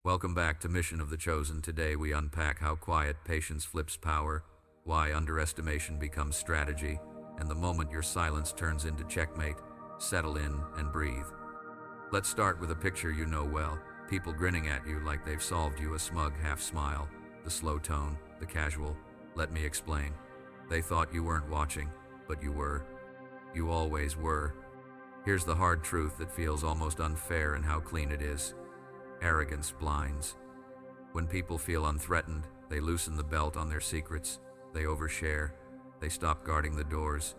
Welcome back to Mission of the Chosen. Today we unpack how quiet patience flips power, why underestimation becomes strategy, and the moment your silence turns into checkmate. Settle in and breathe. Let's start with a picture you know well. People grinning at you like they've solved you, a smug half smile, the slow tone, the casual, "Let me explain." They thought you weren't watching, but you were. You always were. Here's the hard truth that feels almost unfair in how clean it is. Arrogance blinds. When people feel unthreatened, they loosen the belt on their secrets. They overshare. They stop guarding the doors.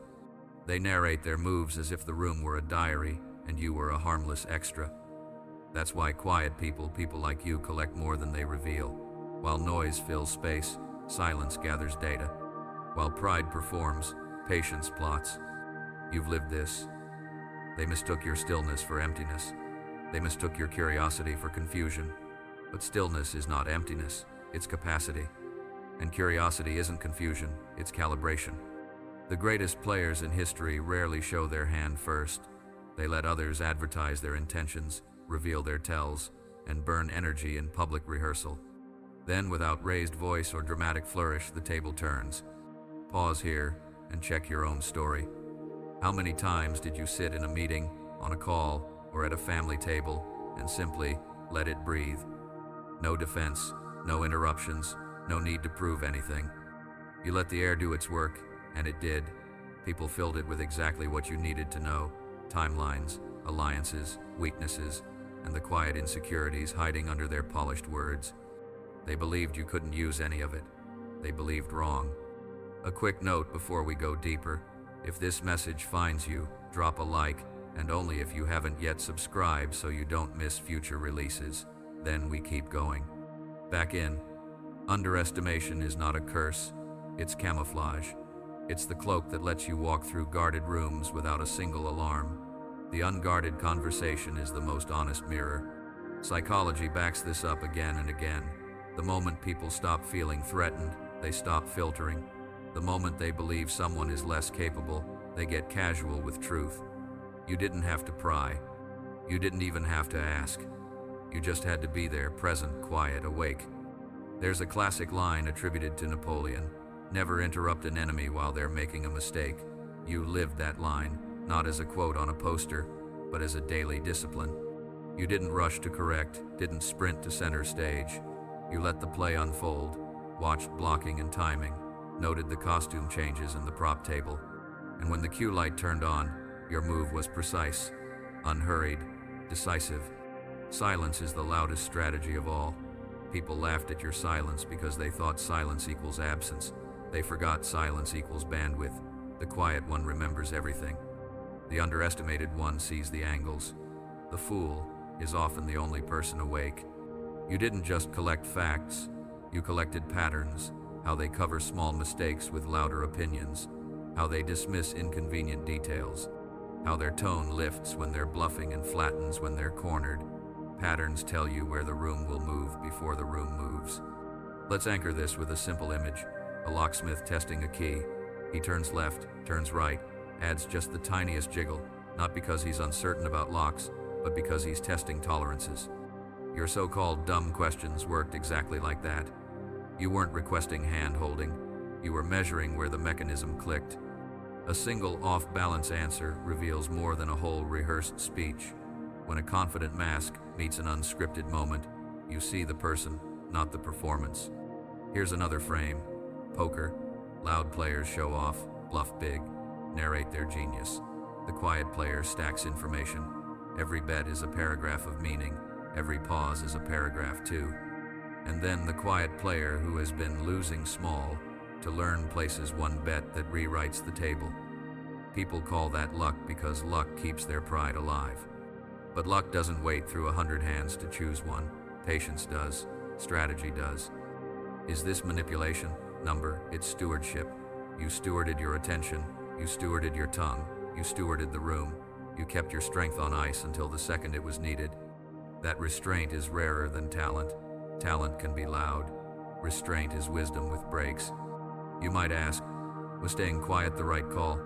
They narrate their moves as if the room were a diary and you were a harmless extra. That's why quiet people like you, collect more than they reveal. While noise fills space, silence gathers data. While pride performs, patience plots. You've lived this. They mistook your stillness for emptiness. They mistook your curiosity for confusion. But stillness is not emptiness, it's capacity. And curiosity isn't confusion, it's calibration. The greatest players in history rarely show their hand first. They let others advertise their intentions, reveal their tells, and burn energy in public rehearsal. Then, without raised voice or dramatic flourish, the table turns. Pause here and check your own story. How many times did you sit in a meeting, on a call, or at a family table, and simply let it breathe? No defense, no interruptions, no need to prove anything. You let the air do its work, and it did. People filled it with exactly what you needed to know: timelines, alliances, weaknesses, and the quiet insecurities hiding under their polished words. They believed you couldn't use any of it. They believed wrong. A quick note before we go deeper: if this message finds you, drop a like, and only if you haven't yet subscribed so you don't miss future releases. Then we keep going. Back in. Underestimation is not a curse, it's camouflage. It's the cloak that lets you walk through guarded rooms without a single alarm. The unguarded conversation is the most honest mirror. Psychology backs this up again and again. The moment people stop feeling threatened, they stop filtering. The moment they believe someone is less capable, they get casual with truth. You didn't have to pry. You didn't even have to ask. You just had to be there, present, quiet, awake. There's a classic line attributed to Napoleon: "Never interrupt an enemy while they're making a mistake." You lived that line, not as a quote on a poster, but as a daily discipline. You didn't rush to correct, didn't sprint to center stage. You let the play unfold, watched blocking and timing, noted the costume changes and the prop table. And when the cue light turned on, your move was precise, unhurried, decisive. Silence is the loudest strategy of all. People laughed at your silence because they thought silence equals absence. They forgot silence equals bandwidth. The quiet one remembers everything. The underestimated one sees the angles. The fool is often the only person awake. You didn't just collect facts, you collected patterns: how they cover small mistakes with louder opinions, how they dismiss inconvenient details, how their tone lifts when they're bluffing and flattens when they're cornered. Patterns tell you where the room will move before the room moves. Let's anchor this with a simple image: a locksmith testing a key. He turns left, turns right, adds just the tiniest jiggle, not because he's uncertain about locks, but because he's testing tolerances. Your so-called dumb questions worked exactly like that. You weren't requesting hand-holding, you were measuring where the mechanism clicked. A single off-balance answer reveals more than a whole rehearsed speech. When a confident mask meets an unscripted moment, you see the person, not the performance. Here's another frame: poker. Loud players show off, bluff big, narrate their genius. The quiet player stacks information. Every bet is a paragraph of meaning. Every pause is a paragraph too. And then the quiet player who has been losing small to learn places one bet that rewrites the table. People call that luck because luck keeps their pride alive. But luck doesn't wait through 100 hands to choose one. Patience does. Strategy does. Is this manipulation? Number, it's stewardship. You stewarded your attention. You stewarded your tongue. You stewarded the room. You kept your strength on ice until the second it was needed. That restraint is rarer than talent. Talent can be loud. Restraint is wisdom with breaks. You might ask, was staying quiet the right call?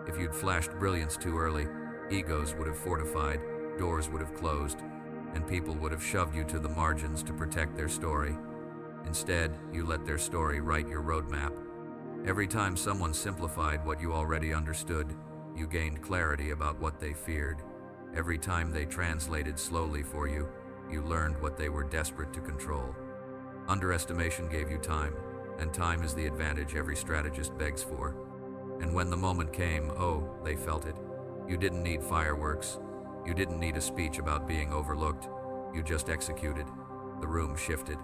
If you'd flashed brilliance too early, egos would have fortified, doors would have closed. and people would have shoved you to the margins to protect their story. Instead, you let their story write your roadmap. Every time someone simplified what you already understood, you gained clarity about what they feared. Every time they translated slowly for you, you learned what they were desperate to control. Underestimation gave you time, and time is the advantage every strategist begs for. And when the moment came, oh, they felt it. You didn't need fireworks. You didn't need a speech about being overlooked. You just executed. The room shifted.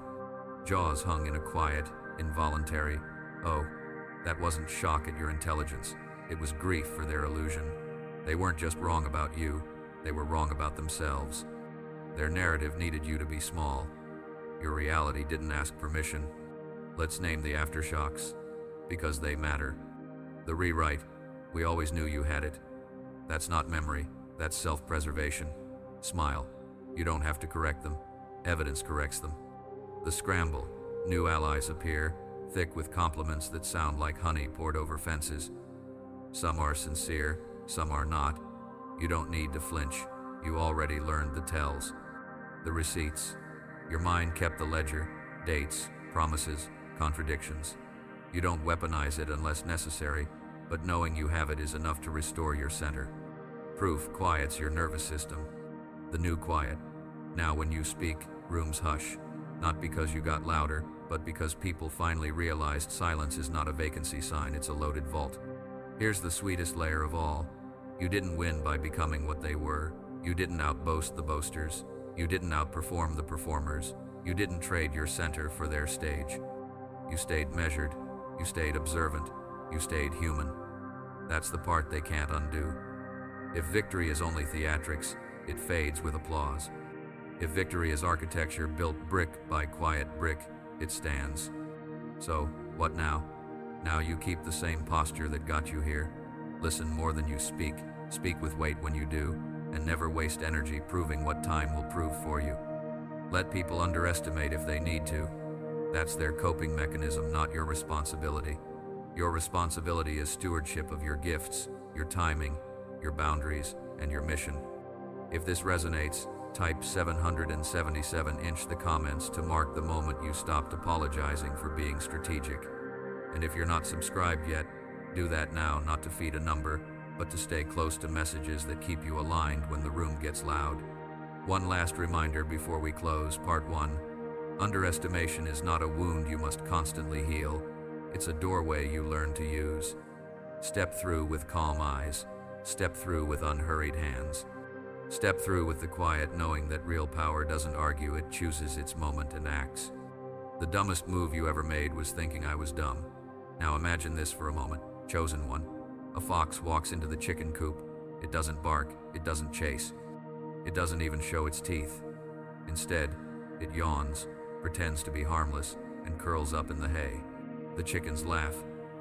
Jaws hung in a quiet, involuntary, oh. That wasn't shock at your intelligence. It was grief for their illusion. They weren't just wrong about you, they were wrong about themselves. Their narrative needed you to be small. Your reality didn't ask permission. Let's name the aftershocks, because they matter. The rewrite, we always knew you had it. That's not memory, that's self-preservation. Smile, you don't have to correct them. Evidence corrects them. The scramble, new allies appear, thick with compliments that sound like honey poured over fences. Some are sincere, some are not. You don't need to flinch. You already learned the tells. The receipts. Your mind kept the ledger, dates, promises, contradictions. You don't weaponize it unless necessary, but knowing you have it is enough to restore your center. Proof quiets your nervous system. The new quiet. Now when you speak, rooms hush. Not because you got louder, but because people finally realized silence is not a vacancy sign, it's a loaded vault. Here's the sweetest layer of all. You didn't win by becoming what they were. You didn't outboast the boasters. You didn't outperform the performers. You didn't trade your center for their stage. You stayed measured. You stayed observant. You stayed human. That's the part they can't undo. If victory is only theatrics, it fades with applause. If victory is architecture built brick by quiet brick, it stands. So, what now? Now you keep the same posture that got you here. Listen more than you speak, speak with weight when you do, and never waste energy proving what time will prove for you. Let people underestimate if they need to. That's their coping mechanism, not your responsibility. Your responsibility is stewardship of your gifts, your timing, your boundaries, and your mission. If this resonates, type 777 in the comments to mark the moment you stopped apologizing for being strategic. And if you're not subscribed yet, do that now, not to feed a number, but to stay close to messages that keep you aligned when the room gets loud. One last reminder before we close, part 1. Underestimation is not a wound you must constantly heal. It's a doorway you learn to use. Step through with calm eyes. Step through with unhurried hands. Step through with the quiet knowing that real power doesn't argue, it chooses its moment and acts. The dumbest move you ever made was thinking I was dumb. Now imagine this for a moment. Chosen one. A fox walks into the chicken coop. It doesn't bark, it doesn't chase. It doesn't even show its teeth. Instead, it yawns, pretends to be harmless, and curls up in the hay. The chickens laugh,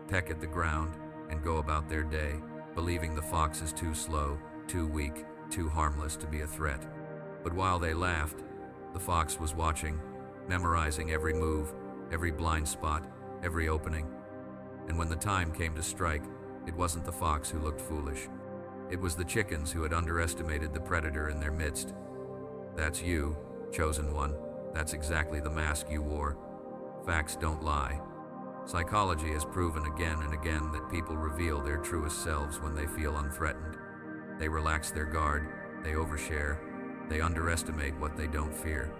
peck at the ground, and go about their day, believing the fox is too slow, too weak, too harmless to be a threat. But while they laughed, the fox was watching, memorizing every move, every blind spot, every opening. And when the time came to strike, it wasn't the fox who looked foolish. It was the chickens who had underestimated the predator in their midst. That's you, chosen one. That's exactly the mask you wore. Facts don't lie. Psychology has proven again and again that people reveal their truest selves when they feel unthreatened. They relax their guard, they overshare, they underestimate what they don't fear.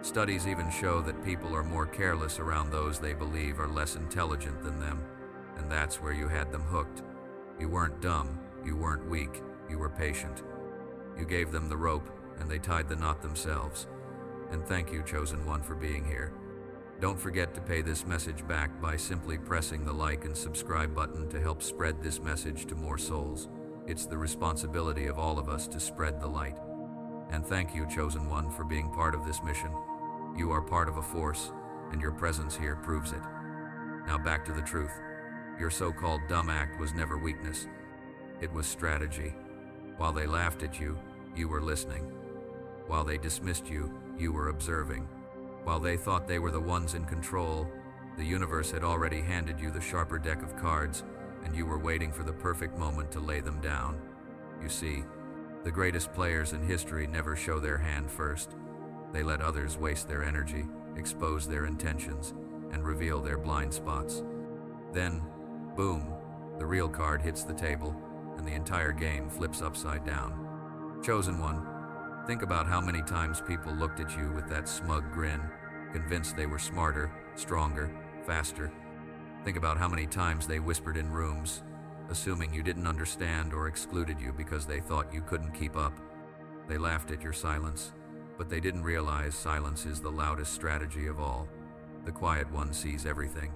Studies even show that people are more careless around those they believe are less intelligent than them, and that's where you had them hooked. You weren't dumb, you weren't weak, you were patient. You gave them the rope, and they tied the knot themselves. And thank you, chosen one, for being here. Don't forget to pay this message back by simply pressing the like and subscribe button to help spread this message to more souls. It's the responsibility of all of us to spread the light. And thank you, chosen one, for being part of this mission. You are part of a force, and your presence here proves it. Now back to the truth. Your so-called dumb act was never weakness. It was strategy. While they laughed at you, you were listening. While they dismissed you, you were observing. While they thought they were the ones in control, the universe had already handed you the sharper deck of cards, and you were waiting for the perfect moment to lay them down. You see, the greatest players in history never show their hand first. They let others waste their energy, expose their intentions, and reveal their blind spots. Then, boom, the real card hits the table, and the entire game flips upside down. Chosen one, think about how many times people looked at you with that smug grin, convinced they were smarter, stronger, faster. Think about how many times they whispered in rooms, assuming you didn't understand or excluded you because they thought you couldn't keep up. They laughed at your silence, but they didn't realize silence is the loudest strategy of all. The quiet one sees everything.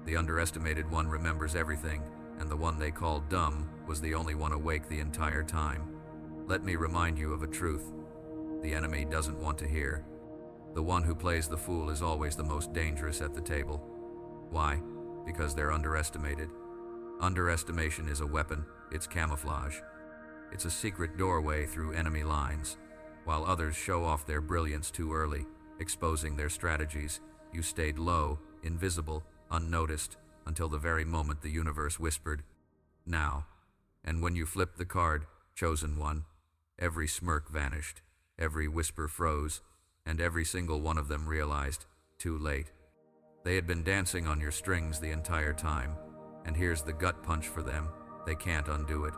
The underestimated one remembers everything, and the one they called dumb was the only one awake the entire time. Let me remind you of a truth the enemy doesn't want to hear. The one who plays the fool is always the most dangerous at the table. Why? Because they're underestimated. Underestimation is a weapon, it's camouflage. It's a secret doorway through enemy lines. While others show off their brilliance too early, exposing their strategies, you stayed low, invisible, unnoticed, until the very moment the universe whispered, "Now." And when you flipped the card, chosen one, every smirk vanished, every whisper froze, and every single one of them realized, too late. They had been dancing on your strings the entire time, and here's the gut punch for them: they can't undo it.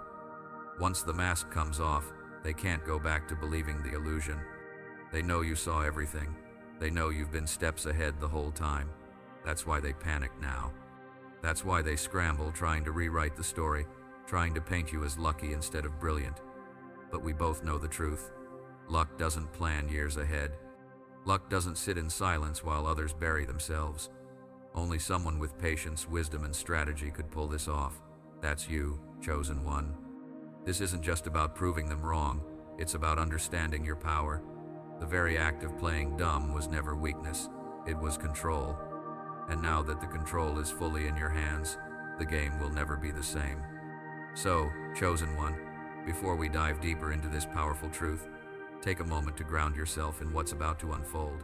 Once the mask comes off, they can't go back to believing the illusion. They know you saw everything. They know you've been steps ahead the whole time. That's why they panic now. That's why they scramble, trying to rewrite the story, trying to paint you as lucky instead of brilliant. But we both know the truth. Luck doesn't plan years ahead. Luck doesn't sit in silence while others bury themselves. Only someone with patience, wisdom, and strategy could pull this off. That's you, chosen one. This isn't just about proving them wrong, it's about understanding your power. The very act of playing dumb was never weakness, it was control. And now that the control is fully in your hands, the game will never be the same. So, chosen one, before we dive deeper into this powerful truth, take a moment to ground yourself in what's about to unfold.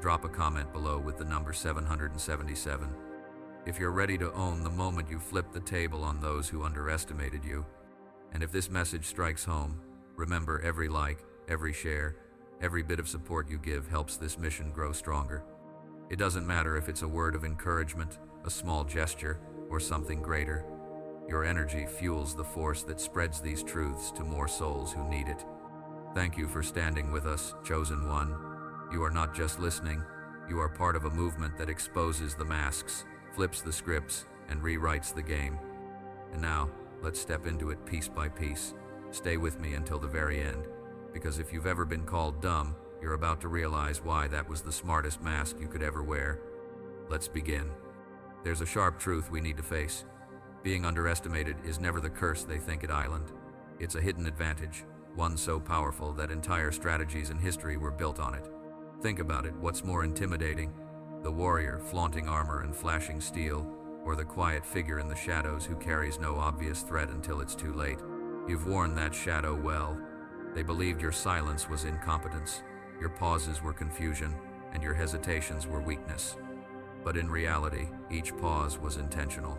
Drop a comment below with the number 777. If you're ready to own the moment you flip the table on those who underestimated you. And if this message strikes home, remember every like, every share, every bit of support you give helps this mission grow stronger. It doesn't matter if it's a word of encouragement, a small gesture, or something greater. Your energy fuels the force that spreads these truths to more souls who need it. Thank you for standing with us, chosen one. You are not just listening, you are part of a movement that exposes the masks, flips the scripts, and rewrites the game. And now, let's step into it piece by piece. Stay with me until the very end, because if you've ever been called dumb, you're about to realize why that was the smartest mask you could ever wear. Let's begin. There's a sharp truth we need to face. Being underestimated is never the curse they think it island. It's a hidden advantage, one so powerful that entire strategies in history were built on it. Think about it, what's more intimidating? The warrior flaunting armor and flashing steel, or the quiet figure in the shadows who carries no obvious threat until it's too late? You've worn that shadow well. They believed your silence was incompetence, your pauses were confusion, and your hesitations were weakness. But in reality, each pause was intentional.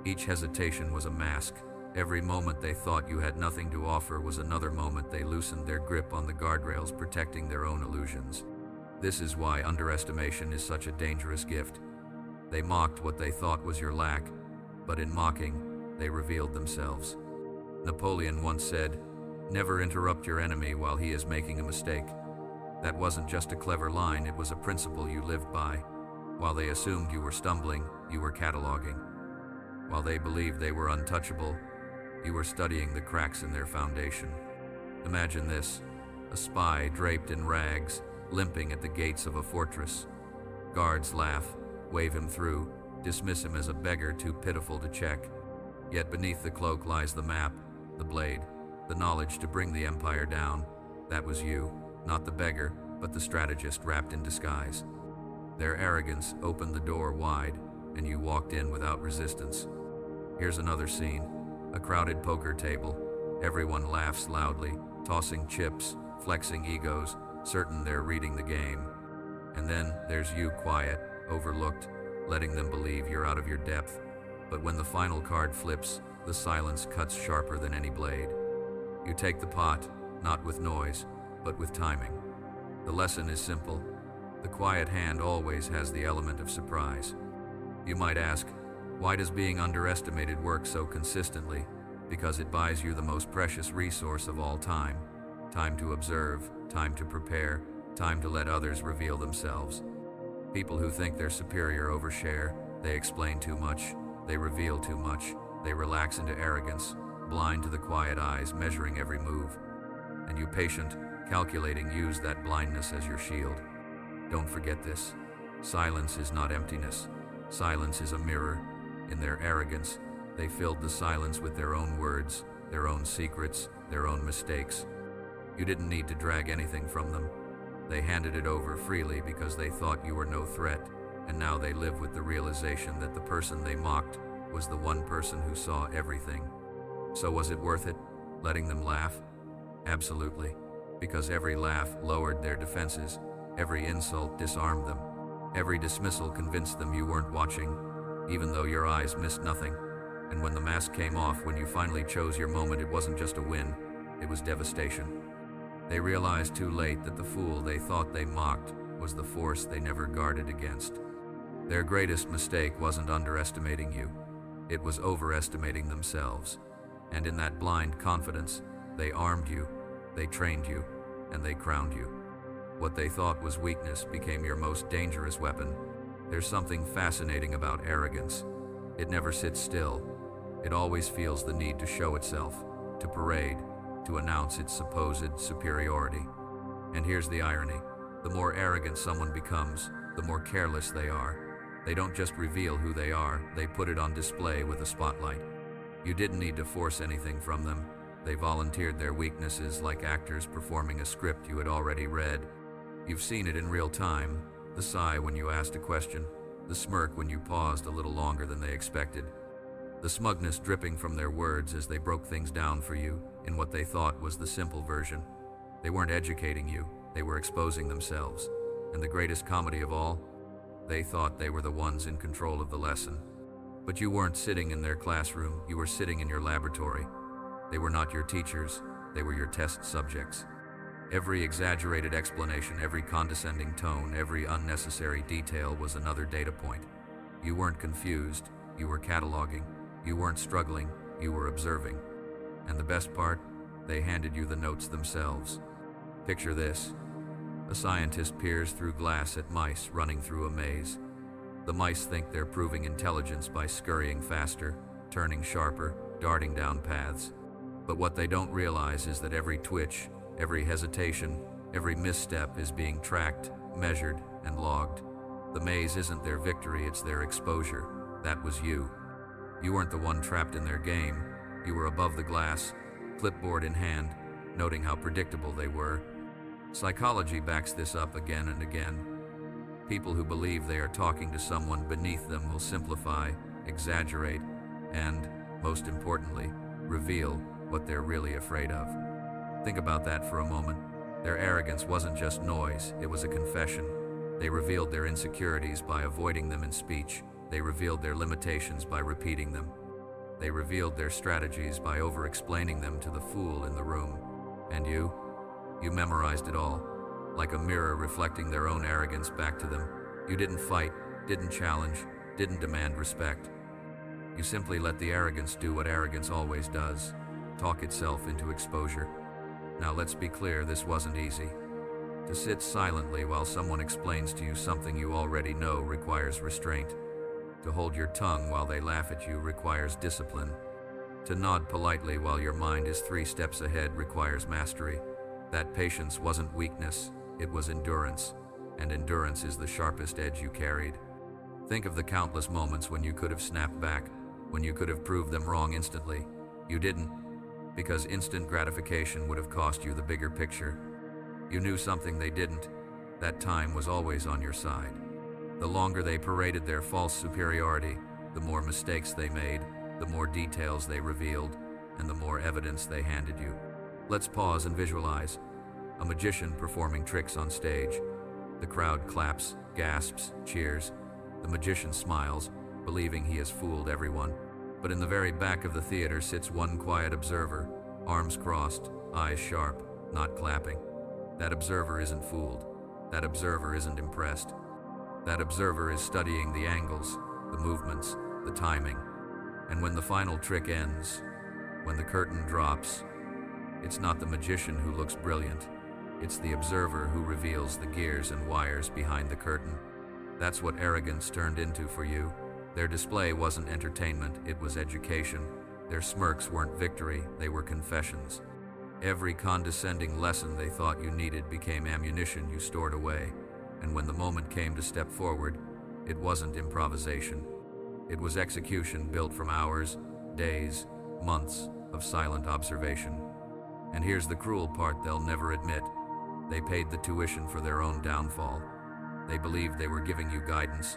Each hesitation was a mask. Every moment they thought you had nothing to offer was another moment they loosened their grip on the guardrails, protecting their own illusions. This is why underestimation is such a dangerous gift. They mocked what they thought was your lack, but in mocking, they revealed themselves. Napoleon once said, "Never interrupt your enemy while he is making a mistake." That wasn't just a clever line, it was a principle you lived by. While they assumed you were stumbling, you were cataloging. While they believed they were untouchable, you were studying the cracks in their foundation. Imagine this: a spy draped in rags, limping at the gates of a fortress. Guards laugh, wave him through, dismiss him as a beggar too pitiful to check. Yet beneath the cloak lies the map, the blade, the knowledge to bring the empire down. That was you, not the beggar, but the strategist wrapped in disguise. Their arrogance opened the door wide, and you walked in without resistance. Here's another scene: a crowded poker table. Everyone laughs loudly, tossing chips, flexing egos, certain they're reading the game. And then there's you, quiet, overlooked, letting them believe you're out of your depth. But when the final card flips, the silence cuts sharper than any blade. You take the pot, not with noise, but with timing. The lesson is simple. The quiet hand always has the element of surprise. You might ask, why does being underestimated work so consistently? Because it buys you the most precious resource of all time. Time to observe, time to prepare, time to let others reveal themselves. People who think they're superior overshare, they explain too much, they reveal too much, they relax into arrogance, blind to the quiet eyes measuring every move. And you patient, calculating, use that blindness as your shield. Don't forget this. Silence is not emptiness. Silence is a mirror. In their arrogance, they filled the silence with their own words, their own secrets, their own mistakes. You didn't need to drag anything from them. They handed it over freely because they thought you were no threat, and now they live with the realization that the person they mocked was the one person who saw everything. So was it worth it, letting them laugh? Absolutely, because every laugh lowered their defenses, every insult disarmed them, every dismissal convinced them you weren't watching, even though your eyes missed nothing. And when the mask came off, when you finally chose your moment, it wasn't just a win, it was devastation. They realized too late that the fool they thought they mocked was the force they never guarded against. Their greatest mistake wasn't underestimating you, it was overestimating themselves. And in that blind confidence, they armed you, they trained you, and they crowned you. What they thought was weakness became your most dangerous weapon. There's something fascinating about arrogance. It never sits still. It always feels the need to show itself, to parade, to announce its supposed superiority. And here's the irony. The more arrogant someone becomes, the more careless they are. They don't just reveal who they are, they put it on display with a spotlight. You didn't need to force anything from them. They volunteered their weaknesses like actors performing a script you had already read. You've seen it in real time, the sigh when you asked a question, the smirk when you paused a little longer than they expected, the smugness dripping from their words as they broke things down for you in what they thought was the simple version. They weren't educating you, they were exposing themselves. And the greatest comedy of all, they thought they were the ones in control of the lesson. But you weren't sitting in their classroom, you were sitting in your laboratory. They were not your teachers, they were your test subjects. Every exaggerated explanation, every condescending tone, every unnecessary detail was another data point. You weren't confused, you were cataloging. You weren't struggling, you were observing. And the best part, they handed you the notes themselves. Picture this. A scientist peers through glass at mice running through a maze. The mice think they're proving intelligence by scurrying faster, turning sharper, darting down paths. But what they don't realize is that every twitch, every hesitation, every misstep is being tracked, measured, and logged. The maze isn't their victory, it's their exposure. That was you. You weren't the one trapped in their game. You were above the glass, clipboard in hand, noting how predictable they were. Psychology backs this up again and again. People who believe they are talking to someone beneath them will simplify, exaggerate, and, most importantly, reveal what they're really afraid of. Think about that for a moment. Their arrogance wasn't just noise, it was a confession. They revealed their insecurities by avoiding them in speech. They revealed their limitations by repeating them. They revealed their strategies by over-explaining them to the fool in the room. And you memorized it all, like a mirror reflecting their own arrogance back to them. You didn't fight, didn't challenge, didn't demand respect. You simply let the arrogance do what arrogance always does, talk itself into exposure. Now let's be clear, this wasn't easy. To sit silently while someone explains to you something you already know requires restraint. To hold your tongue while they laugh at you requires discipline. To nod politely while your mind is 3 steps ahead requires mastery. That patience wasn't weakness, it was endurance. And endurance is the sharpest edge you carried. Think of the countless moments when you could have snapped back, when you could have proved them wrong instantly. You didn't, because instant gratification would have cost you the bigger picture. You knew something they didn't. That time was always on your side. The longer they paraded their false superiority, the more mistakes they made, the more details they revealed, and the more evidence they handed you. Let's pause and visualize. A magician performing tricks on stage. The crowd claps, gasps, cheers. The magician smiles, believing he has fooled everyone. But in the very back of the theater sits one quiet observer, arms crossed, eyes sharp, not clapping. That observer isn't fooled. That observer isn't impressed. That observer is studying the angles, the movements, the timing. And when the final trick ends, when the curtain drops, it's not the magician who looks brilliant. It's the observer who reveals the gears and wires behind the curtain. That's what arrogance turned into for you. Their display wasn't entertainment, it was education. Their smirks weren't victory, they were confessions. Every condescending lesson they thought you needed became ammunition you stored away. And when the moment came to step forward, it wasn't improvisation. It was execution built from hours, days, months of silent observation. And here's the cruel part they'll never admit. They paid the tuition for their own downfall. They believed they were giving you guidance.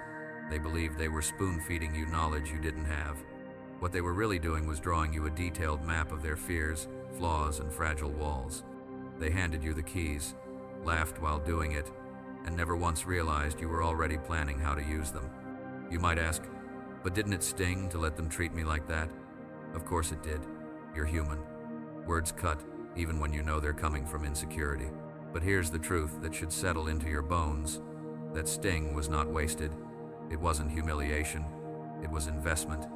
They believed they were spoon-feeding you knowledge you didn't have. What they were really doing was drawing you a detailed map of their fears, flaws, and fragile walls. They handed you the keys, laughed while doing it, and never once realized you were already planning how to use them. You might ask, but didn't it sting to let them treat me like that? Of course it did. You're human. Words cut, even when you know they're coming from insecurity. But here's the truth that should settle into your bones. That sting was not wasted. It wasn't humiliation. It was investment.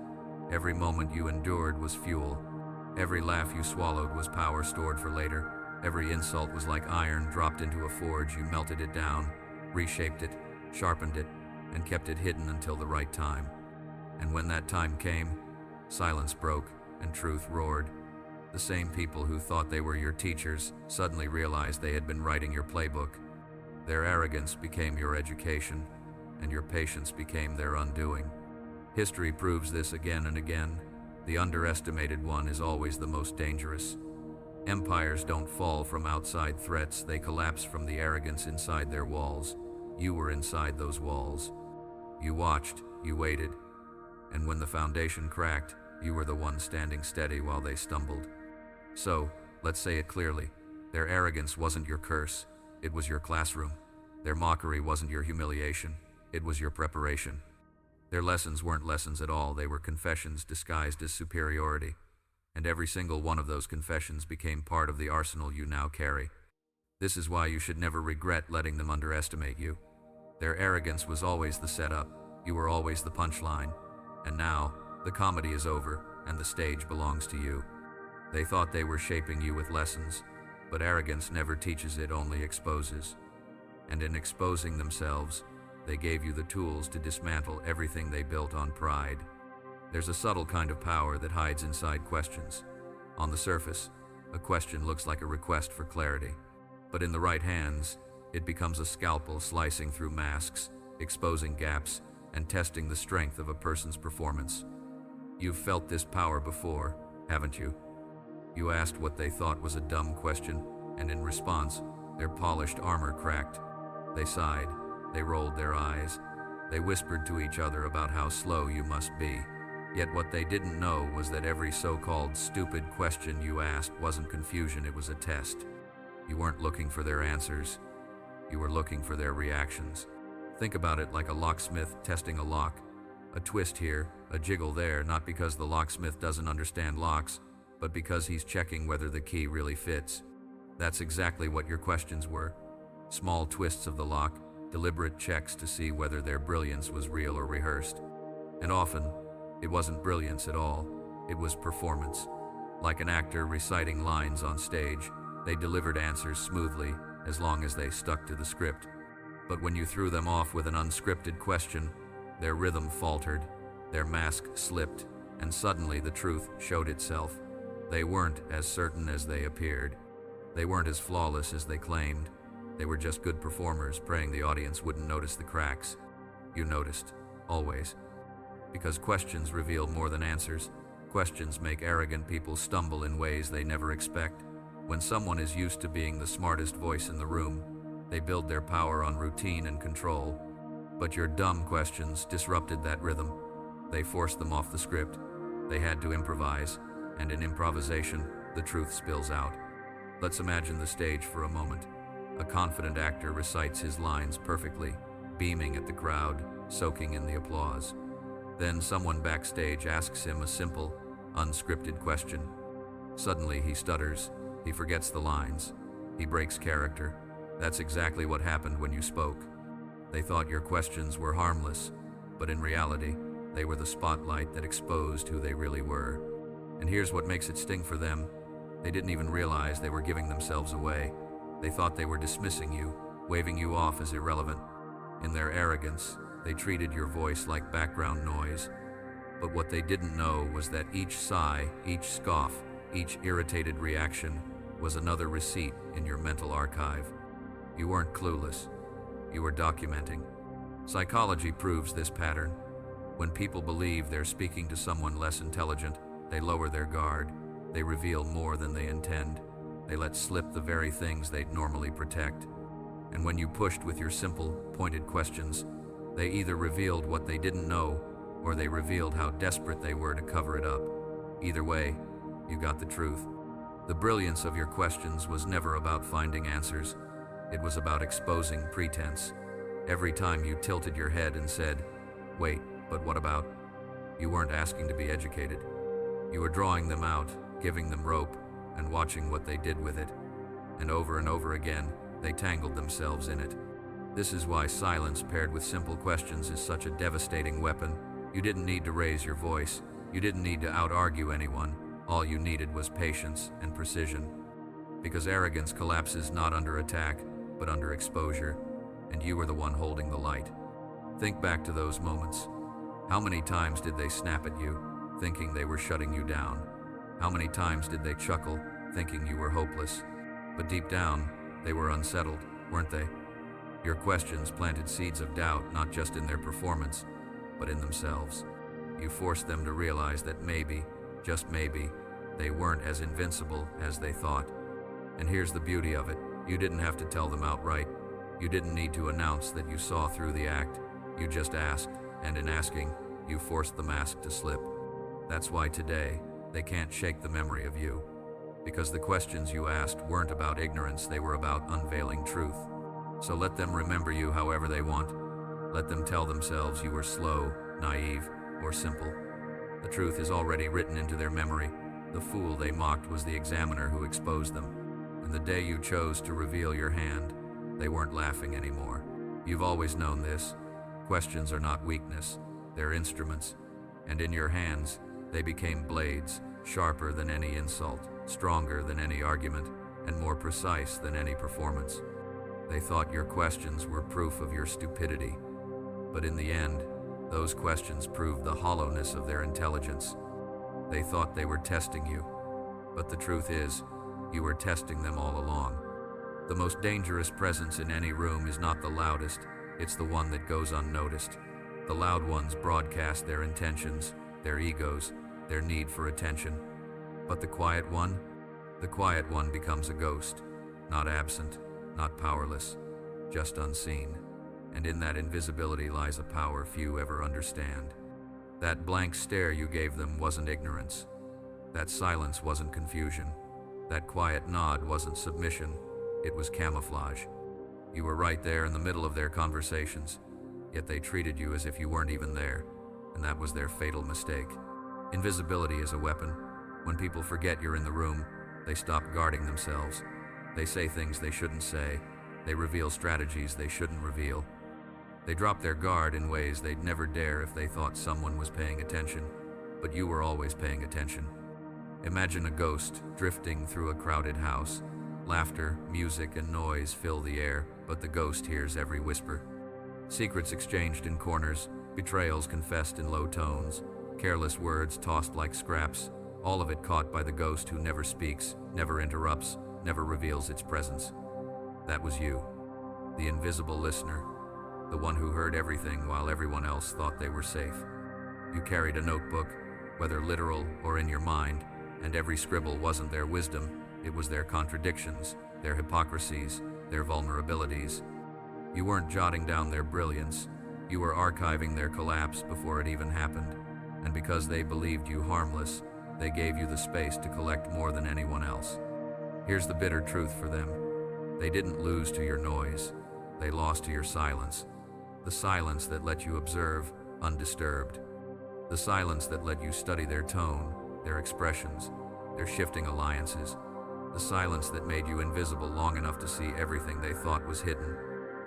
Every moment you endured was fuel. Every laugh you swallowed was power stored for later. Every insult was like iron dropped into a forge. You melted it down, reshaped it, sharpened it, and kept it hidden until the right time. And when that time came, silence broke and truth roared. The same people who thought they were your teachers suddenly realized they had been writing your playbook. Their arrogance became your education, and your patience became their undoing. History proves this again and again. The underestimated one is always the most dangerous. Empires don't fall from outside threats, they collapse from the arrogance inside their walls. You were inside those walls. You watched, you waited, and when the foundation cracked, you were the one standing steady while they stumbled. So, let's say it clearly. Their arrogance wasn't your curse, it was your classroom. Their mockery wasn't your humiliation, it was your preparation. Their lessons weren't lessons at all, they were confessions disguised as superiority. And every single one of those confessions became part of the arsenal you now carry. This is why you should never regret letting them underestimate you. Their arrogance was always the setup, you were always the punchline. And now, the comedy is over, and the stage belongs to you. They thought they were shaping you with lessons, but arrogance never teaches, it only exposes. And in exposing themselves, they gave you the tools to dismantle everything they built on pride. There's a subtle kind of power that hides inside questions. On the surface, a question looks like a request for clarity. But in the right hands, it becomes a scalpel slicing through masks, exposing gaps, and testing the strength of a person's performance. You've felt this power before, haven't you? You asked what they thought was a dumb question, and in response, their polished armor cracked. They sighed, they rolled their eyes, they whispered to each other about how slow you must be. Yet what they didn't know was that every so-called stupid question you asked wasn't confusion, it was a test. You weren't looking for their answers, you were looking for their reactions. Think about it like a locksmith testing a lock. A twist here, a jiggle there, not because the locksmith doesn't understand locks, but because he's checking whether the key really fits. That's exactly what your questions were. Small twists of the lock, deliberate checks to see whether their brilliance was real or rehearsed. And often, it wasn't brilliance at all, it was performance. Like an actor reciting lines on stage, they delivered answers smoothly, as long as they stuck to the script. But when you threw them off with an unscripted question, their rhythm faltered, their mask slipped, and suddenly the truth showed itself. They weren't as certain as they appeared. They weren't as flawless as they claimed. They were just good performers, praying the audience wouldn't notice the cracks. You noticed, always. Because questions reveal more than answers. Questions make arrogant people stumble in ways they never expect. When someone is used to being the smartest voice in the room, they build their power on routine and control. But your dumb questions disrupted that rhythm. They forced them off the script. They had to improvise, and in improvisation, the truth spills out. Let's imagine the stage for a moment. A confident actor recites his lines perfectly, beaming at the crowd, soaking in the applause. Then someone backstage asks him a simple, unscripted question. Suddenly he stutters, he forgets the lines, he breaks character, That's exactly what happened when you spoke. They thought your questions were harmless, but in reality, they were the spotlight that exposed who they really were. And here's what makes it sting for them. They didn't even realize they were giving themselves away. They thought they were dismissing you, waving you off as irrelevant. In their arrogance, they treated your voice like background noise. But what they didn't know was that each sigh, each scoff, each irritated reaction was another receipt in your mental archive. You weren't clueless. You were documenting. Psychology proves this pattern. When people believe they're speaking to someone less intelligent, they lower their guard. They reveal more than they intend. They let slip the very things they'd normally protect. And when you pushed with your simple, pointed questions, they either revealed what they didn't know, or they revealed how desperate they were to cover it up. Either way, you got the truth. The brilliance of your questions was never about finding answers. It was about exposing pretense. Every time you tilted your head and said, "Wait, but what about?" you weren't asking to be educated. You were drawing them out, giving them rope, and watching what they did with it. And over again, they tangled themselves in it. This is why silence paired with simple questions is such a devastating weapon. You didn't need to raise your voice. You didn't need to out-argue anyone. All you needed was patience and precision. Because arrogance collapses not under attack, but under exposure, and you were the one holding the light. Think back to those moments. How many times did they snap at you, thinking they were shutting you down? How many times did they chuckle, thinking you were hopeless? But deep down, they were unsettled, weren't they? Your questions planted seeds of doubt not just in their performance, but in themselves. You forced them to realize that maybe, just maybe, they weren't as invincible as they thought. And here's the beauty of it. You didn't have to tell them outright. You didn't need to announce that you saw through the act. You just asked, and in asking, you forced the mask to slip. That's why today, they can't shake the memory of you. Because the questions you asked weren't about ignorance, they were about unveiling truth. So let them remember you however they want. Let them tell themselves you were slow, naive, or simple. The truth is already written into their memory. The fool they mocked was the examiner who exposed them. And the day you chose to reveal your hand, they weren't laughing anymore. You've always known this. Questions are not weakness, they're instruments. And in your hands, they became blades, sharper than any insult, stronger than any argument, and more precise than any performance. They thought your questions were proof of your stupidity. But in the end, those questions proved the hollowness of their intelligence. They thought they were testing you. But the truth is, you were testing them all along. The most dangerous presence in any room is not the loudest, it's the one that goes unnoticed. The loud ones broadcast their intentions, their egos, their need for attention. But the quiet one becomes a ghost, not absent, not powerless, just unseen. And in that invisibility lies a power few ever understand. That blank stare you gave them wasn't ignorance. That silence wasn't confusion. That quiet nod wasn't submission. It was camouflage. You were right there in the middle of their conversations, yet they treated you as if you weren't even there, and that was their fatal mistake. Invisibility is a weapon. When people forget you're in the room, they stop guarding themselves. They say things they shouldn't say. They reveal strategies they shouldn't reveal. They drop their guard in ways they'd never dare if they thought someone was paying attention. But you were always paying attention. Imagine a ghost drifting through a crowded house. Laughter, music, and noise fill the air, but the ghost hears every whisper. Secrets exchanged in corners, betrayals confessed in low tones, careless words tossed like scraps, all of it caught by the ghost who never speaks, never interrupts, never reveals its presence. That was you, the invisible listener, the one who heard everything while everyone else thought they were safe. You carried a notebook, whether literal or in your mind, and every scribble wasn't their wisdom, it was their contradictions, their hypocrisies, their vulnerabilities. You weren't jotting down their brilliance, you were archiving their collapse before it even happened. And because they believed you harmless, they gave you the space to collect more than anyone else. Here's the bitter truth for them. They didn't lose to your noise, they lost to your silence. The silence that let you observe, undisturbed. The silence that let you study their tone, their expressions, their shifting alliances. The The silence that made you invisible long enough to see everything they thought was hidden.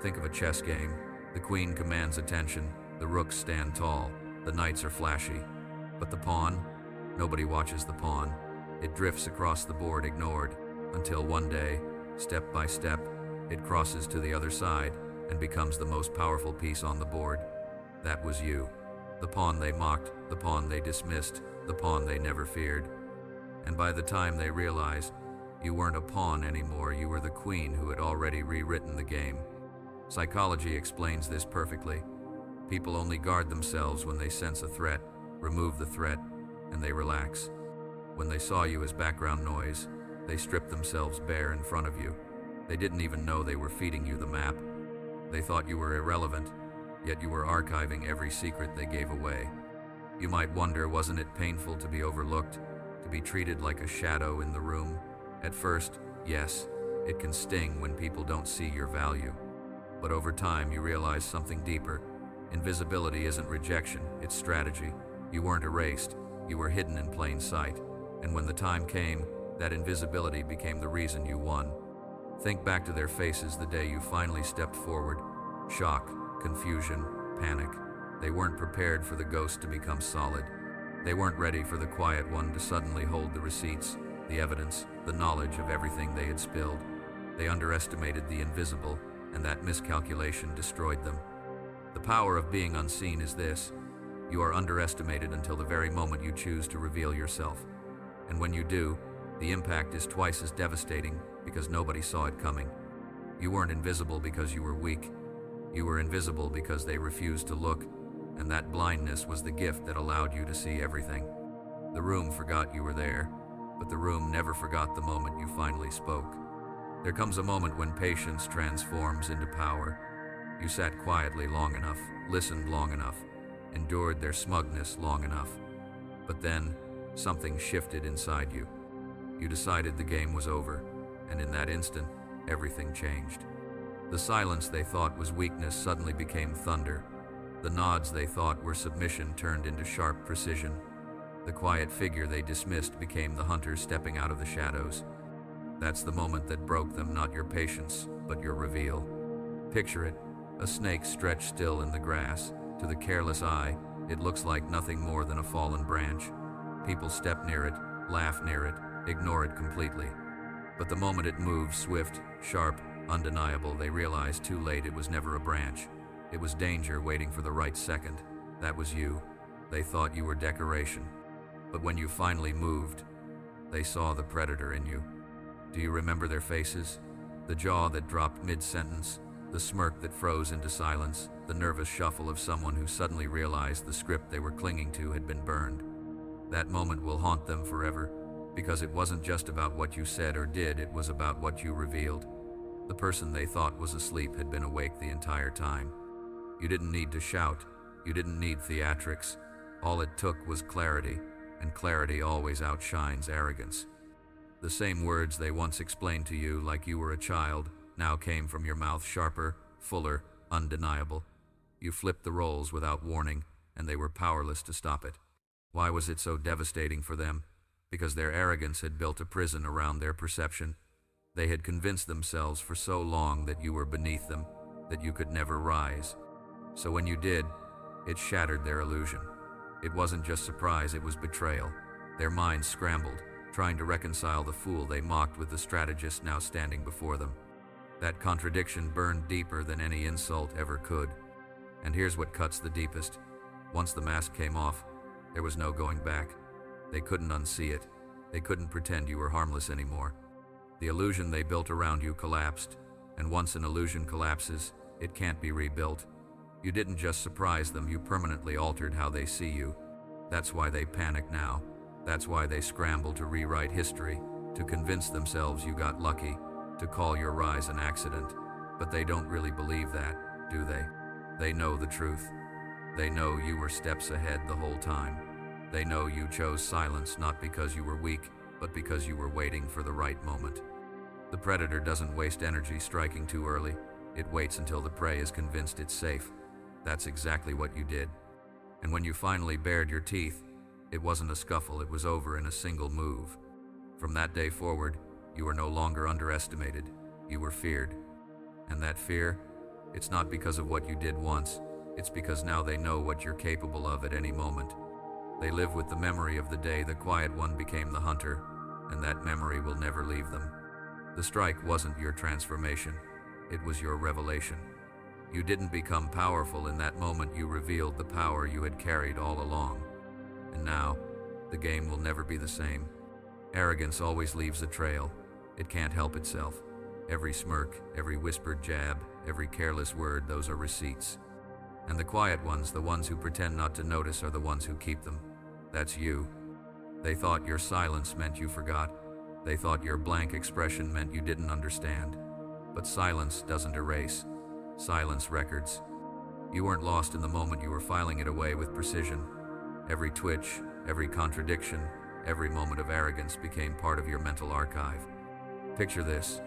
Think of a chess game. The queen commands attention, the rooks stand tall, the knights are flashy. But the pawn? Nobody watches the pawn. It drifts across the board ignored, until one day, step by step, it crosses to the other side and becomes the most powerful piece on the board. That was you. The pawn they mocked, the pawn they dismissed, the pawn they never feared. And by the time they realized, you weren't a pawn anymore, you were the queen who had already rewritten the game. Psychology explains this perfectly. People only guard themselves when they sense a threat, remove the threat, and they relax. When they saw you as background noise, they stripped themselves bare in front of you. They didn't even know they were feeding you the map. They thought you were irrelevant, yet you were archiving every secret they gave away. You might wonder, wasn't it painful to be overlooked, to be treated like a shadow in the room? At first, yes, it can sting when people don't see your value. But over time, you realize something deeper. Invisibility isn't rejection, it's strategy. You weren't erased, you were hidden in plain sight. And when the time came, that invisibility became the reason you won. Think back to their faces the day you finally stepped forward. Shock, confusion, panic. They weren't prepared for the ghost to become solid. They weren't ready for the quiet one to suddenly hold the receipts, the evidence, the knowledge of everything they had spilled. They underestimated the invisible, and that miscalculation destroyed them. The power of being unseen is this: you are underestimated until the very moment you choose to reveal yourself. And when you do, the impact is twice as devastating because nobody saw it coming. You weren't invisible because you were weak. You were invisible because they refused to look, and that blindness was the gift that allowed you to see everything. The room forgot you were there, but the room never forgot the moment you finally spoke. There comes a moment when patience transforms into power. You sat quietly long enough, listened long enough, endured their smugness long enough. But then, something shifted inside you. You decided the game was over, and in that instant, everything changed. The silence they thought was weakness suddenly became thunder. The nods they thought were submission turned into sharp precision. The quiet figure they dismissed became the hunter stepping out of the shadows. That's the moment that broke them, not your patience, but your reveal. Picture it, a snake stretched still in the grass. To the careless eye, it looks like nothing more than a fallen branch. People step near it, laugh near it, ignore it completely. But the moment it moves, swift, sharp, undeniable, they realize too late it was never a branch. It was danger waiting for the right second. That was you. They thought you were decoration. But when you finally moved, they saw the predator in you. Do you remember their faces? The jaw that dropped mid-sentence, the smirk that froze into silence, the nervous shuffle of someone who suddenly realized the script they were clinging to had been burned. That moment will haunt them forever, because it wasn't just about what you said or did, it was about what you revealed. The person they thought was asleep had been awake the entire time. You didn't need to shout, you didn't need theatrics. All it took was clarity, and clarity always outshines arrogance. The same words they once explained to you like you were a child now came from your mouth, sharper, fuller, undeniable. You flipped the roles without warning, and they were powerless to stop it. Why was it so devastating for them? Because their arrogance had built a prison around their perception. They had convinced themselves for so long that you were beneath them, that you could never rise. So when you did, it shattered their illusion. It wasn't just surprise, it was betrayal. Their minds scrambled, trying to reconcile the fool they mocked with the strategist now standing before them. That contradiction burned deeper than any insult ever could. And here's what cuts the deepest. Once the mask came off, there was no going back. They couldn't unsee it. They couldn't pretend you were harmless anymore. The illusion they built around you collapsed, and once an illusion collapses, it can't be rebuilt. You didn't just surprise them, you permanently altered how they see you. That's why they panic now. That's why they scramble to rewrite history, to convince themselves you got lucky, to call your rise an accident. But they don't really believe that, do they? They know the truth. They know you were steps ahead the whole time. They know you chose silence not because you were weak, but because you were waiting for the right moment. The predator doesn't waste energy striking too early. It waits until the prey is convinced it's safe. That's exactly what you did. And when you finally bared your teeth, it wasn't a scuffle, it was over in a single move. From that day forward, You were no longer underestimated, you were feared. And that fear, it's not because of what you did once, it's because now they know what you're capable of at any moment. They live with the memory of the day the quiet one became the hunter, and that memory will never leave them. The strike wasn't your transformation, it was your revelation. You didn't become powerful in that moment, you revealed the power you had carried all along. And now, the game will never be the same. Arrogance always leaves a trail. It can't help itself. Every smirk, every whispered jab, every careless word, those are receipts. And the quiet ones, the ones who pretend not to notice, are the ones who keep them. That's you. They thought your silence meant you forgot. They thought your blank expression meant you didn't understand. But silence doesn't erase. Silence records. You weren't lost in the moment, you were filing it away with precision. Every twitch, every contradiction, every moment of arrogance became part of your mental archive. Picture this: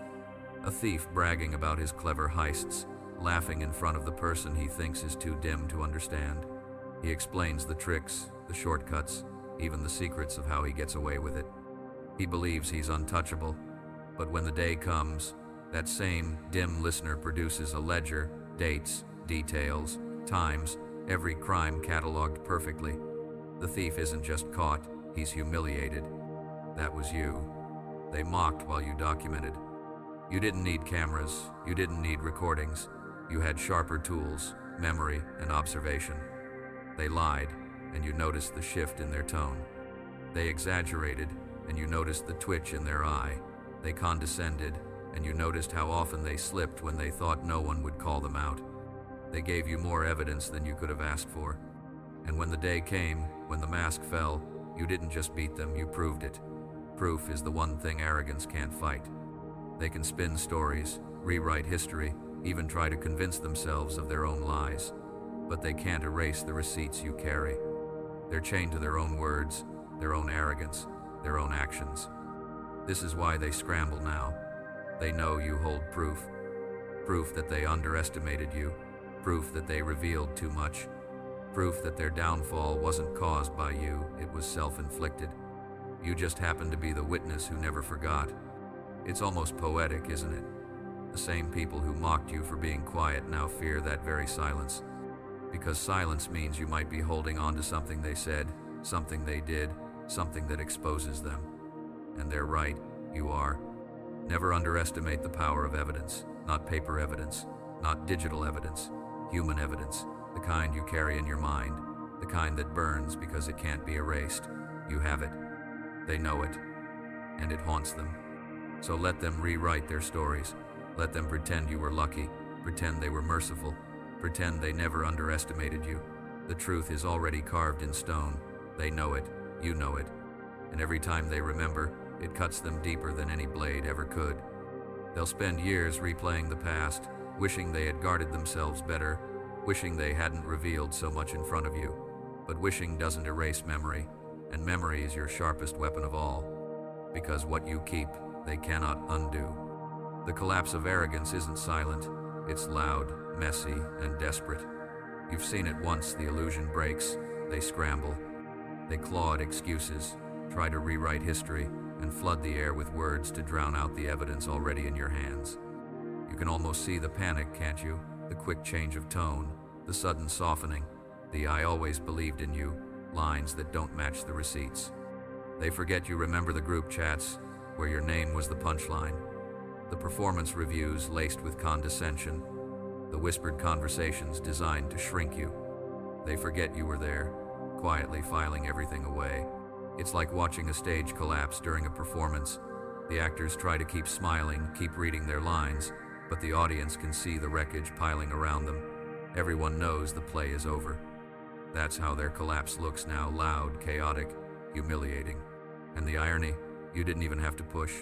a thief bragging about his clever heists, laughing in front of the person he thinks is too dim to understand. He explains the tricks, the shortcuts, even the secrets of how he gets away with it. He believes he's untouchable, but when the day comes, that same dim listener produces a ledger, dates, details, times, every crime cataloged perfectly. The thief isn't just caught, he's humiliated. That was you. They mocked while you documented. You didn't need cameras, you didn't need recordings. You had sharper tools, memory, and observation. They lied, and you noticed the shift in their tone. They exaggerated, and you noticed the twitch in their eye. They condescended, and you noticed how often they slipped when they thought no one would call them out. They gave you more evidence than you could have asked for. And when the day came, when the mask fell, you didn't just beat them, you proved it. Proof is the one thing arrogance can't fight. They can spin stories, rewrite history, even try to convince themselves of their own lies. But they can't erase the receipts you carry. They're chained to their own words, their own arrogance, their own actions. This is why they scramble now. They know you hold proof. Proof that they underestimated you. Proof that they revealed too much. Proof that their downfall wasn't caused by you, it was self-inflicted. You just happened to be the witness who never forgot. It's almost poetic, isn't it? The same people who mocked you for being quiet now fear that very silence. Because silence means you might be holding on to something they said, something they did, something that exposes them. And they're right, you are. Never underestimate the power of evidence. Not paper evidence, not digital evidence, human evidence, the kind you carry in your mind, the kind that burns because it can't be erased. You have it. They know it. And it haunts them. So let them rewrite their stories. Let them pretend you were lucky, pretend they were merciful, pretend they never underestimated you. The truth is already carved in stone. They know it, you know it. And every time they remember, it cuts them deeper than any blade ever could. They'll spend years replaying the past, wishing they had guarded themselves better, wishing they hadn't revealed so much in front of you. But wishing doesn't erase memory, and memory is your sharpest weapon of all. Because what you keep, they cannot undo. The collapse of arrogance isn't silent. It's loud, messy, and desperate. You've seen it once. The illusion breaks. They scramble. They claw at excuses, try to rewrite history, and flood the air with words to drown out the evidence already in your hands. You can almost see the panic, can't you? The quick change of tone, the sudden softening, the "I always believed in you" lines that don't match the receipts. They forget you remember the group chats, where your name was the punchline, the performance reviews laced with condescension, the whispered conversations designed to shrink you. They forget you were there, quietly filing everything away. It's like watching a stage collapse during a performance. The actors try to keep smiling, keep reading their lines, but the audience can see the wreckage piling around them. Everyone knows the play is over. That's how their collapse looks now: loud, chaotic, humiliating. And the irony, you didn't even have to push.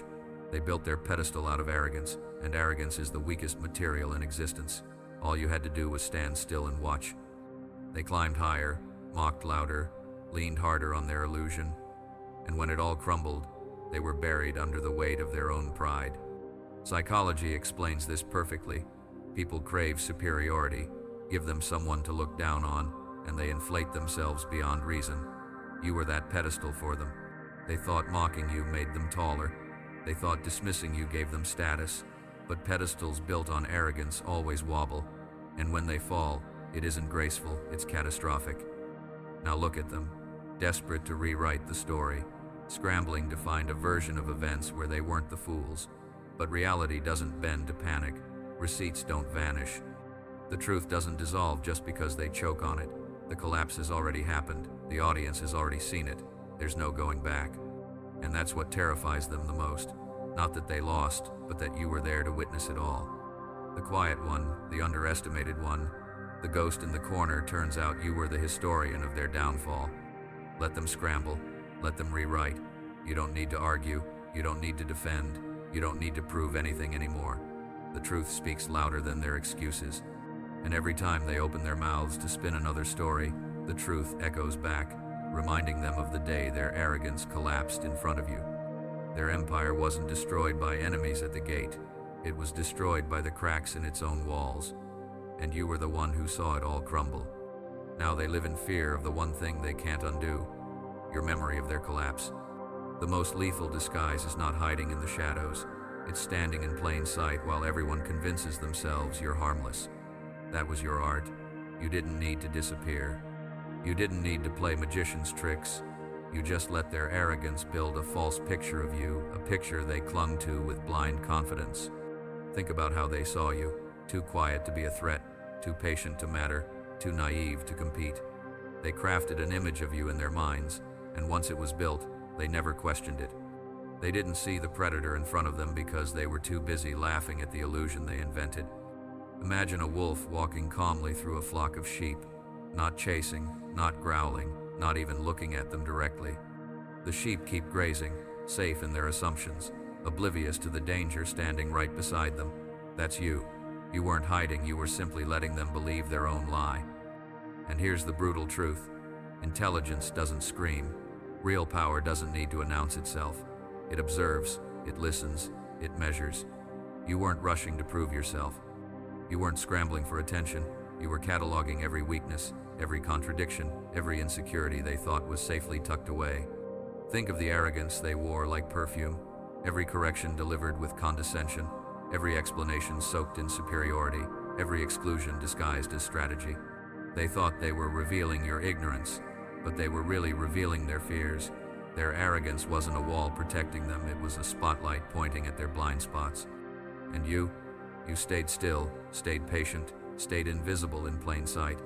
They built their pedestal out of arrogance, and arrogance is the weakest material in existence. All you had to do was stand still and watch. They climbed higher, mocked louder, leaned harder on their illusion, and when it all crumbled, they were buried under the weight of their own pride. Psychology explains this perfectly. People crave superiority. Give them someone to look down on, and they inflate themselves beyond reason. You were that pedestal for them. They thought mocking you made them taller. They thought dismissing you gave them status, but pedestals built on arrogance always wobble, and when they fall, it isn't graceful, it's catastrophic. Now look at them, desperate to rewrite the story, scrambling to find a version of events where they weren't the fools. But reality doesn't bend to panic. Receipts don't vanish. The truth doesn't dissolve just because they choke on it. The collapse has already happened. The audience has already seen it. There's no going back. And that's what terrifies them the most. Not that they lost, but that you were there to witness it all. The quiet one, the underestimated one, the ghost in the corner, turns out you were the historian of their downfall. Let them scramble. Let them rewrite. You don't need to argue. You don't need to defend. You don't need to prove anything anymore. The truth speaks louder than their excuses. And every time they open their mouths to spin another story, the truth echoes back, reminding them of the day their arrogance collapsed in front of you. Their empire wasn't destroyed by enemies at the gate. It was destroyed by the cracks in its own walls. And you were the one who saw it all crumble. Now they live in fear of the one thing they can't undo, your memory of their collapse. The most lethal disguise is not hiding in the shadows. It's standing in plain sight while everyone convinces themselves you're harmless. That was your art. You didn't need to disappear. You didn't need to play magician's tricks. You just let their arrogance build a false picture of you, a picture they clung to with blind confidence. Think about how they saw you. Too quiet to be a threat, too patient to matter, too naive to compete. They crafted an image of you in their minds, and once it was built, they never questioned it. They didn't see the predator in front of them because they were too busy laughing at the illusion they invented. Imagine a wolf walking calmly through a flock of sheep, not chasing, not growling, not even looking at them directly. The sheep keep grazing, safe in their assumptions, oblivious to the danger standing right beside them. That's you. You weren't hiding, you were simply letting them believe their own lie. And here's the brutal truth. Intelligence doesn't scream. Real power doesn't need to announce itself. It observes, it listens, it measures. You weren't rushing to prove yourself. You weren't scrambling for attention. You were cataloging every weakness, every contradiction, every insecurity they thought was safely tucked away. Think of the arrogance they wore like perfume, every correction delivered with condescension, every explanation soaked in superiority, every exclusion disguised as strategy. They thought they were revealing your ignorance, but they were really revealing their fears. Their arrogance wasn't a wall protecting them, it was a spotlight pointing at their blind spots. And you stayed still, stayed patient, stayed invisible in plain sight.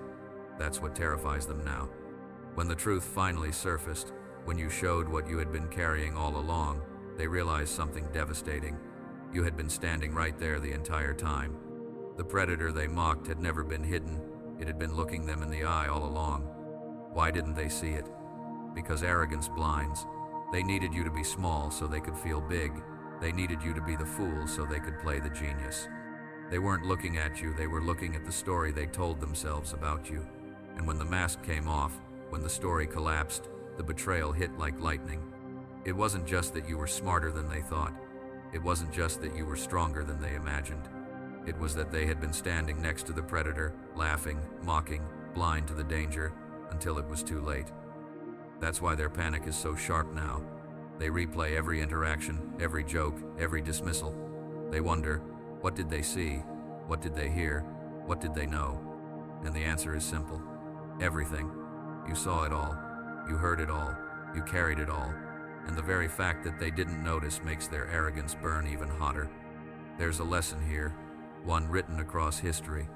That's what terrifies them now. When the truth finally surfaced, when you showed what you had been carrying all along, they realized something devastating. You had been standing right there the entire time. The predator they mocked had never been hidden. It had been looking them in the eye all along. Why didn't they see it? Because arrogance blinds. They needed you to be small so they could feel big. They needed you to be the fool so they could play the genius. They weren't looking at you, they were looking at the story they told themselves about you. And when the mask came off, when the story collapsed, the betrayal hit like lightning. It wasn't just that you were smarter than they thought. It wasn't just that you were stronger than they imagined. It was that they had been standing next to the predator, laughing, mocking, blind to the danger, until it was too late. That's why their panic is so sharp now. They replay every interaction, every joke, every dismissal. They wonder, what did they see? What did they hear? What did they know? And the answer is simple. Everything. You saw it all. You heard it all. You carried it all. And the very fact that they didn't notice makes their arrogance burn even hotter. There's a lesson here, one written across history.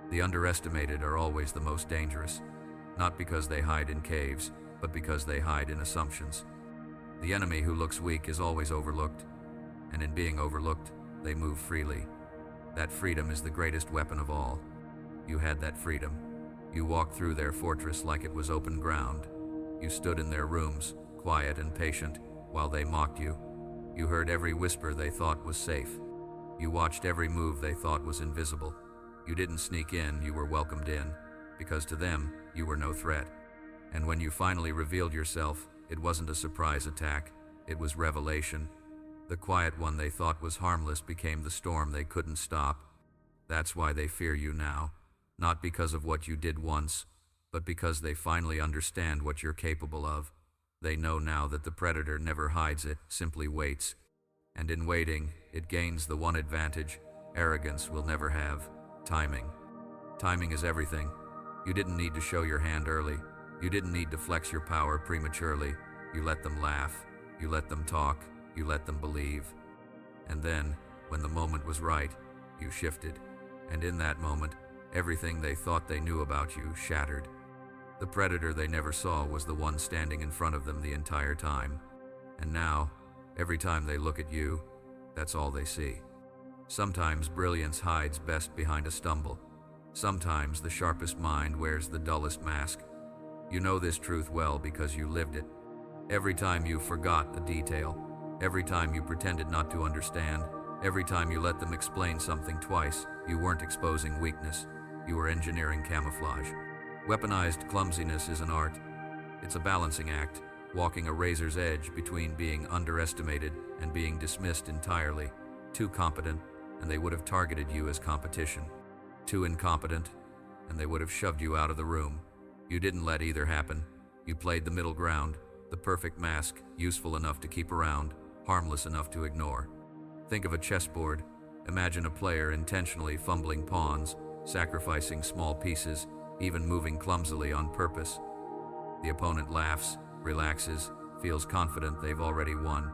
The underestimated are always the most dangerous, not because they hide in caves, but because they hide in assumptions. The enemy who looks weak is always overlooked, and in being overlooked, they move freely. That freedom is the greatest weapon of all. You had that freedom. You walked through their fortress like it was open ground. You stood in their rooms, quiet and patient, while they mocked you. You heard every whisper they thought was safe. You watched every move they thought was invisible. You didn't sneak in, you were welcomed in, because to them, you were no threat. And when you finally revealed yourself, it wasn't a surprise attack, it was revelation. The quiet one they thought was harmless became the storm they couldn't stop. That's why they fear you now, not because of what you did once, but because they finally understand what you're capable of. They know now that the predator never hides it, simply waits. And in waiting, it gains the one advantage arrogance will never have: timing. Timing is everything. You didn't need to show your hand early. You didn't need to flex your power prematurely. You let them laugh. You let them talk. You let them believe. And then, when the moment was right, you shifted. And in that moment, everything they thought they knew about you shattered. The predator they never saw was the one standing in front of them the entire time. And now, every time they look at you, that's all they see. Sometimes brilliance hides best behind a stumble. Sometimes the sharpest mind wears the dullest mask. You know this truth well because you lived it. Every time you forgot a detail, every time you pretended not to understand, every time you let them explain something twice, you weren't exposing weakness. You were engineering camouflage. Weaponized clumsiness is an art. It's a balancing act, walking a razor's edge between being underestimated and being dismissed entirely. Too competent, and they would have targeted you as competition. Too incompetent, and they would have shoved you out of the room. You didn't let either happen. You played the middle ground, the perfect mask, useful enough to keep around, harmless enough to ignore. Think of a chessboard. Imagine a player intentionally fumbling pawns, sacrificing small pieces, even moving clumsily on purpose. The opponent laughs, relaxes, feels confident they've already won.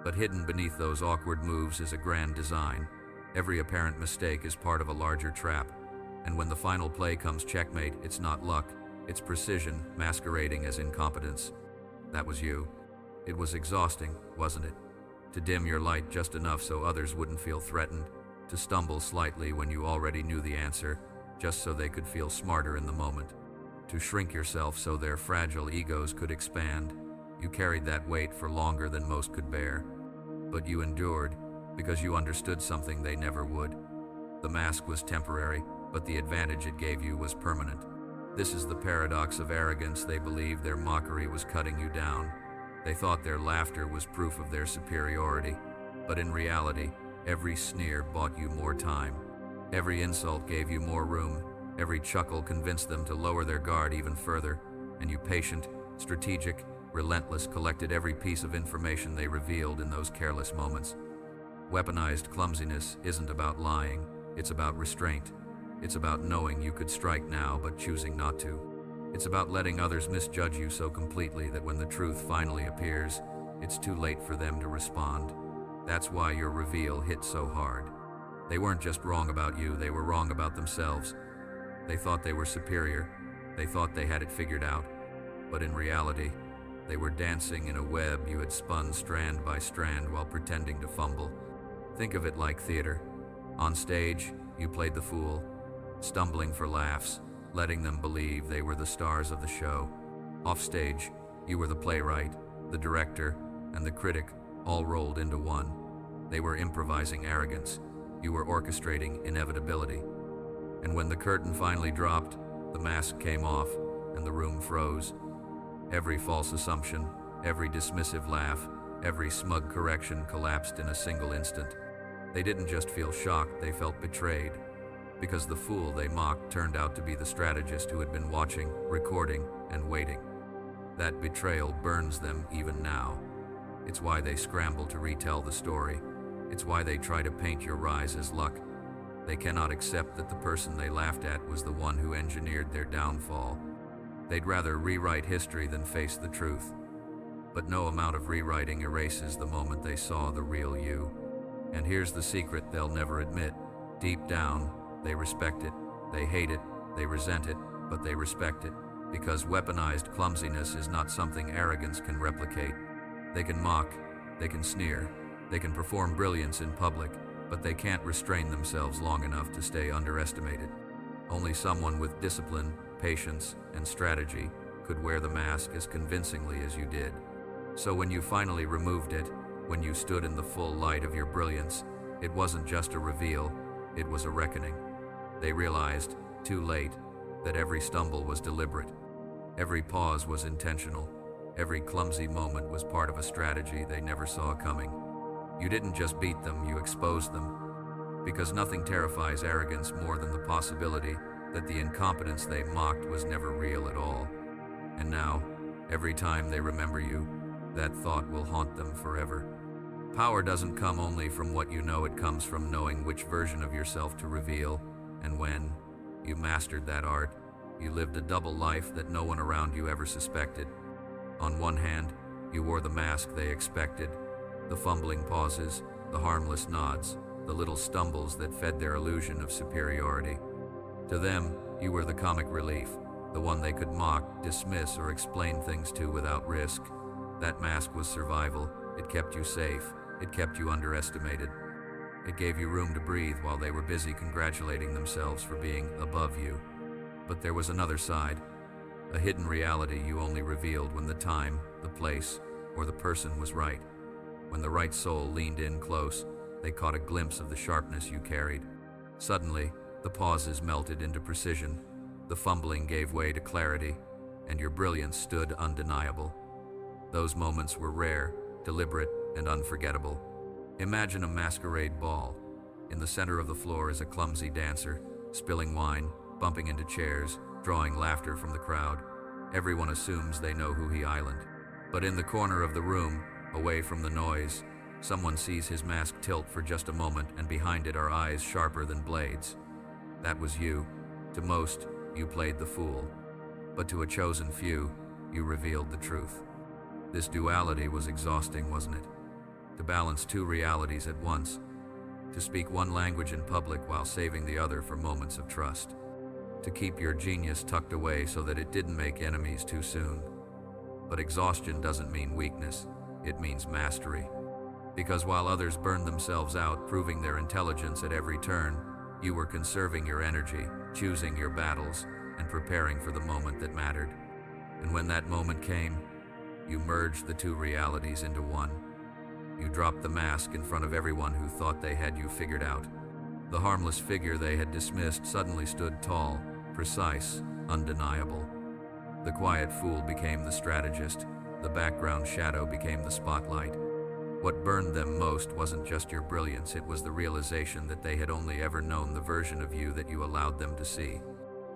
But hidden beneath those awkward moves is a grand design. Every apparent mistake is part of a larger trap. And when the final play comes checkmate, it's not luck, it's precision masquerading as incompetence. That was you. It was exhausting, wasn't it? To dim your light just enough so others wouldn't feel threatened, to stumble slightly when you already knew the answer, just so they could feel smarter in the moment, to shrink yourself so their fragile egos could expand. You carried that weight for longer than most could bear. But you endured, because you understood something they never would. The mask was temporary, but the advantage it gave you was permanent. This is the paradox of arrogance. They believed their mockery was cutting you down. They thought their laughter was proof of their superiority. But in reality, every sneer bought you more time. Every insult gave you more room. Every chuckle convinced them to lower their guard even further. And you, patient, strategic, relentless, collected every piece of information they revealed in those careless moments. Weaponized clumsiness isn't about lying, it's about restraint. It's about knowing you could strike now but choosing not to. It's about letting others misjudge you so completely that when the truth finally appears, it's too late for them to respond. That's why your reveal hit so hard. They weren't just wrong about you, they were wrong about themselves. They thought they were superior. They thought they had it figured out. But in reality, they were dancing in a web you had spun strand by strand while pretending to fumble. Think of it like theater. On stage, you played the fool, stumbling for laughs, letting them believe they were the stars of the show. Off stage, you were the playwright, the director, and the critic, all rolled into one. They were improvising arrogance. You were orchestrating inevitability. And when the curtain finally dropped, the mask came off, and the room froze. Every false assumption, every dismissive laugh, every smug correction collapsed in a single instant. They didn't just feel shocked, they felt betrayed. Because the fool they mocked turned out to be the strategist who had been watching, recording, and waiting. That betrayal burns them even now. It's why they scramble to retell the story. It's why they try to paint your rise as luck. They cannot accept that the person they laughed at was the one who engineered their downfall. They'd rather rewrite history than face the truth. But no amount of rewriting erases the moment they saw the real you. And here's the secret they'll never admit. Deep down, they respect it. They hate it. They resent it. But they respect it. Because weaponized clumsiness is not something arrogance can replicate. They can mock. They can sneer. They can perform brilliance in public. But they can't restrain themselves long enough to stay underestimated. Only someone with discipline, patience, and strategy could wear the mask as convincingly as you did. So when you finally removed it, when you stood in the full light of your brilliance, it wasn't just a reveal, it was a reckoning. They realized, too late, that every stumble was deliberate. Every pause was intentional. Every clumsy moment was part of a strategy they never saw coming. You didn't just beat them, you exposed them. Because nothing terrifies arrogance more than the possibility that the incompetence they mocked was never real at all. And now, every time they remember you, that thought will haunt them forever. Power doesn't come only from what you know, it comes from knowing which version of yourself to reveal, and when you mastered that art, you lived a double life that no one around you ever suspected. On one hand, you wore the mask they expected, the fumbling pauses, the harmless nods, the little stumbles that fed their illusion of superiority. To them, you were the comic relief, the one they could mock, dismiss, or explain things to without risk. That mask was survival. It kept you safe. It kept you underestimated. It gave you room to breathe while they were busy congratulating themselves for being above you. But there was another side, a hidden reality you only revealed when the time, the place, or the person was right. When the right soul leaned in close, they caught a glimpse of the sharpness you carried. Suddenly, the pauses melted into precision, the fumbling gave way to clarity, and your brilliance stood undeniable. Those moments were rare, deliberate, and unforgettable. Imagine a masquerade ball. In the center of the floor is a clumsy dancer, spilling wine, bumping into chairs, drawing laughter from the crowd. Everyone assumes they know who he island. But in the corner of the room, away from the noise, someone sees his mask tilt for just a moment, and behind it are eyes sharper than blades. That was you. To most, you played the fool. But to a chosen few, you revealed the truth. This duality was exhausting, wasn't it? To balance two realities at once. To speak one language in public while saving the other for moments of trust. To keep your genius tucked away so that it didn't make enemies too soon. But exhaustion doesn't mean weakness, it means mastery. Because while others burned themselves out, proving their intelligence at every turn, you were conserving your energy, choosing your battles, and preparing for the moment that mattered. And when that moment came, you merged the two realities into one. You dropped the mask in front of everyone who thought they had you figured out. The harmless figure they had dismissed suddenly stood tall, precise, undeniable. The quiet fool became the strategist. The background shadow became the spotlight. What burned them most wasn't just your brilliance, it was the realization that they had only ever known the version of you that you allowed them to see.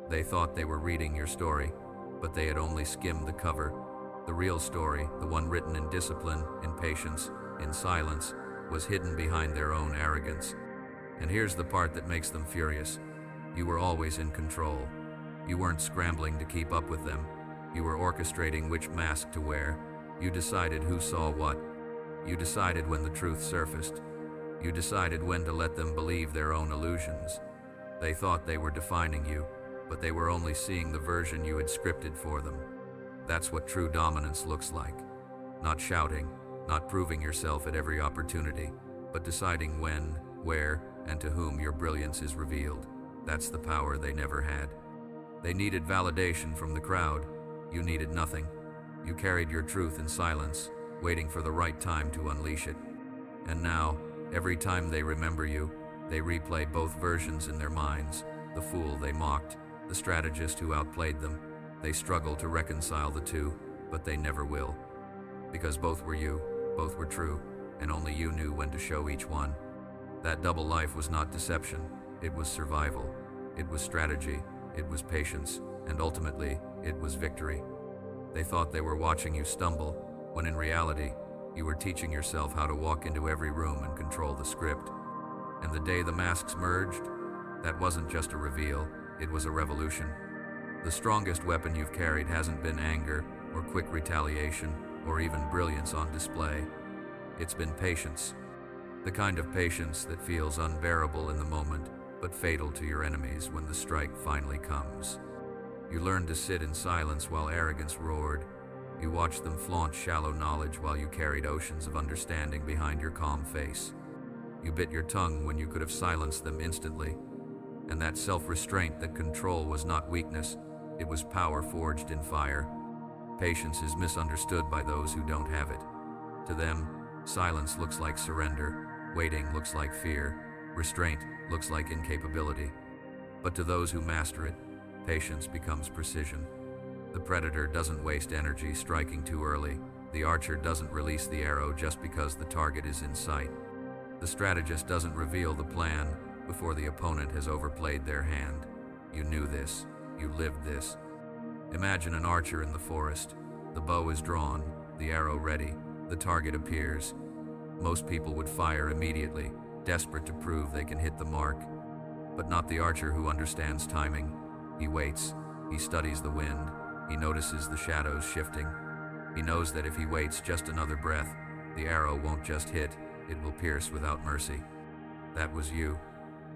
They thought they were reading your story, but they had only skimmed the cover. The real story, the one written in discipline, in patience, in silence, was hidden behind their own arrogance. And here's the part that makes them furious. You were always in control. You weren't scrambling to keep up with them. You were orchestrating which mask to wear. You decided who saw what. You decided when the truth surfaced. You decided when to let them believe their own illusions. They thought they were defining you, but they were only seeing the version you had scripted for them. That's what true dominance looks like. Not shouting, not proving yourself at every opportunity, but deciding when, where, and to whom your brilliance is revealed. That's the power they never had. They needed validation from the crowd. You needed nothing. You carried your truth in silence, waiting for the right time to unleash it. And now, every time they remember you, they replay both versions in their minds. The fool they mocked, the strategist who outplayed them. They struggle to reconcile the two, but they never will. Because both were you, both were true, and only you knew when to show each one. That double life was not deception, it was survival. It was strategy, it was patience, and ultimately, it was victory. They thought they were watching you stumble, when in reality, you were teaching yourself how to walk into every room and control the script. And the day the masks merged, that wasn't just a reveal, it was a revolution. The strongest weapon you've carried hasn't been anger, or quick retaliation, or even brilliance on display. It's been patience. The kind of patience that feels unbearable in the moment, but fatal to your enemies when the strike finally comes. You learned to sit in silence while arrogance roared. You watched them flaunt shallow knowledge while you carried oceans of understanding behind your calm face. You bit your tongue when you could have silenced them instantly. And that self-restraint, that control, was not weakness, it was power forged in fire. Patience is misunderstood by those who don't have it. To them, silence looks like surrender, waiting looks like fear, restraint looks like incapability. But to those who master it, patience becomes precision. The predator doesn't waste energy striking too early. The archer doesn't release the arrow just because the target is in sight. The strategist doesn't reveal the plan before the opponent has overplayed their hand. You knew this. You lived this. Imagine an archer in the forest. The bow is drawn, the arrow ready, the target appears. Most people would fire immediately, desperate to prove they can hit the mark. But not the archer who understands timing. He waits, he studies the wind, he notices the shadows shifting. He knows that if he waits just another breath, the arrow won't just hit, it will pierce without mercy. That was you.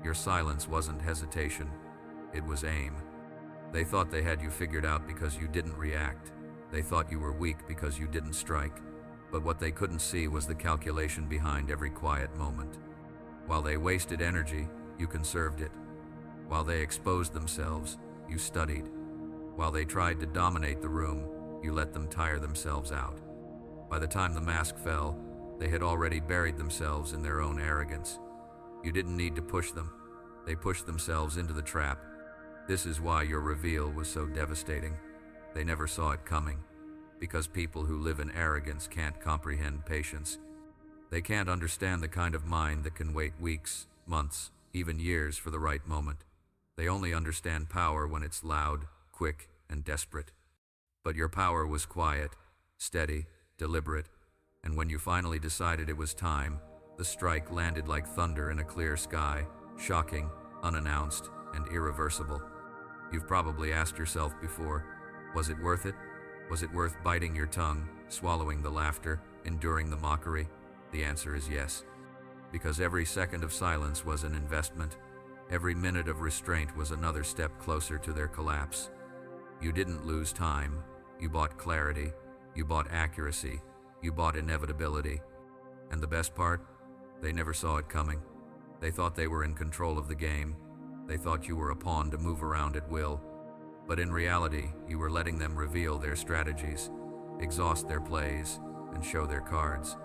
Your silence wasn't hesitation, it was aim. They thought they had you figured out because you didn't react. They thought you were weak because you didn't strike. But what they couldn't see was the calculation behind every quiet moment. While they wasted energy, you conserved it. While they exposed themselves, you studied. While they tried to dominate the room, you let them tire themselves out. By the time the mask fell, they had already buried themselves in their own arrogance. You didn't need to push them. They pushed themselves into the trap. This is why your reveal was so devastating. They never saw it coming. Because people who live in arrogance can't comprehend patience. They can't understand the kind of mind that can wait weeks, months, even years for the right moment. They only understand power when it's loud, quick, and desperate. But your power was quiet, steady, deliberate, and when you finally decided it was time, the strike landed like thunder in a clear sky, shocking, unannounced, and irreversible. You've probably asked yourself before, was it worth it? Was it worth biting your tongue, swallowing the laughter, enduring the mockery? The answer is yes. Because every second of silence was an investment. Every minute of restraint was another step closer to their collapse. You didn't lose time. You bought clarity. You bought accuracy. You bought inevitability. And the best part? They never saw it coming. They thought they were in control of the game. They thought you were a pawn to move around at will. But in reality, you were letting them reveal their strategies, exhaust their plays, and show their cards.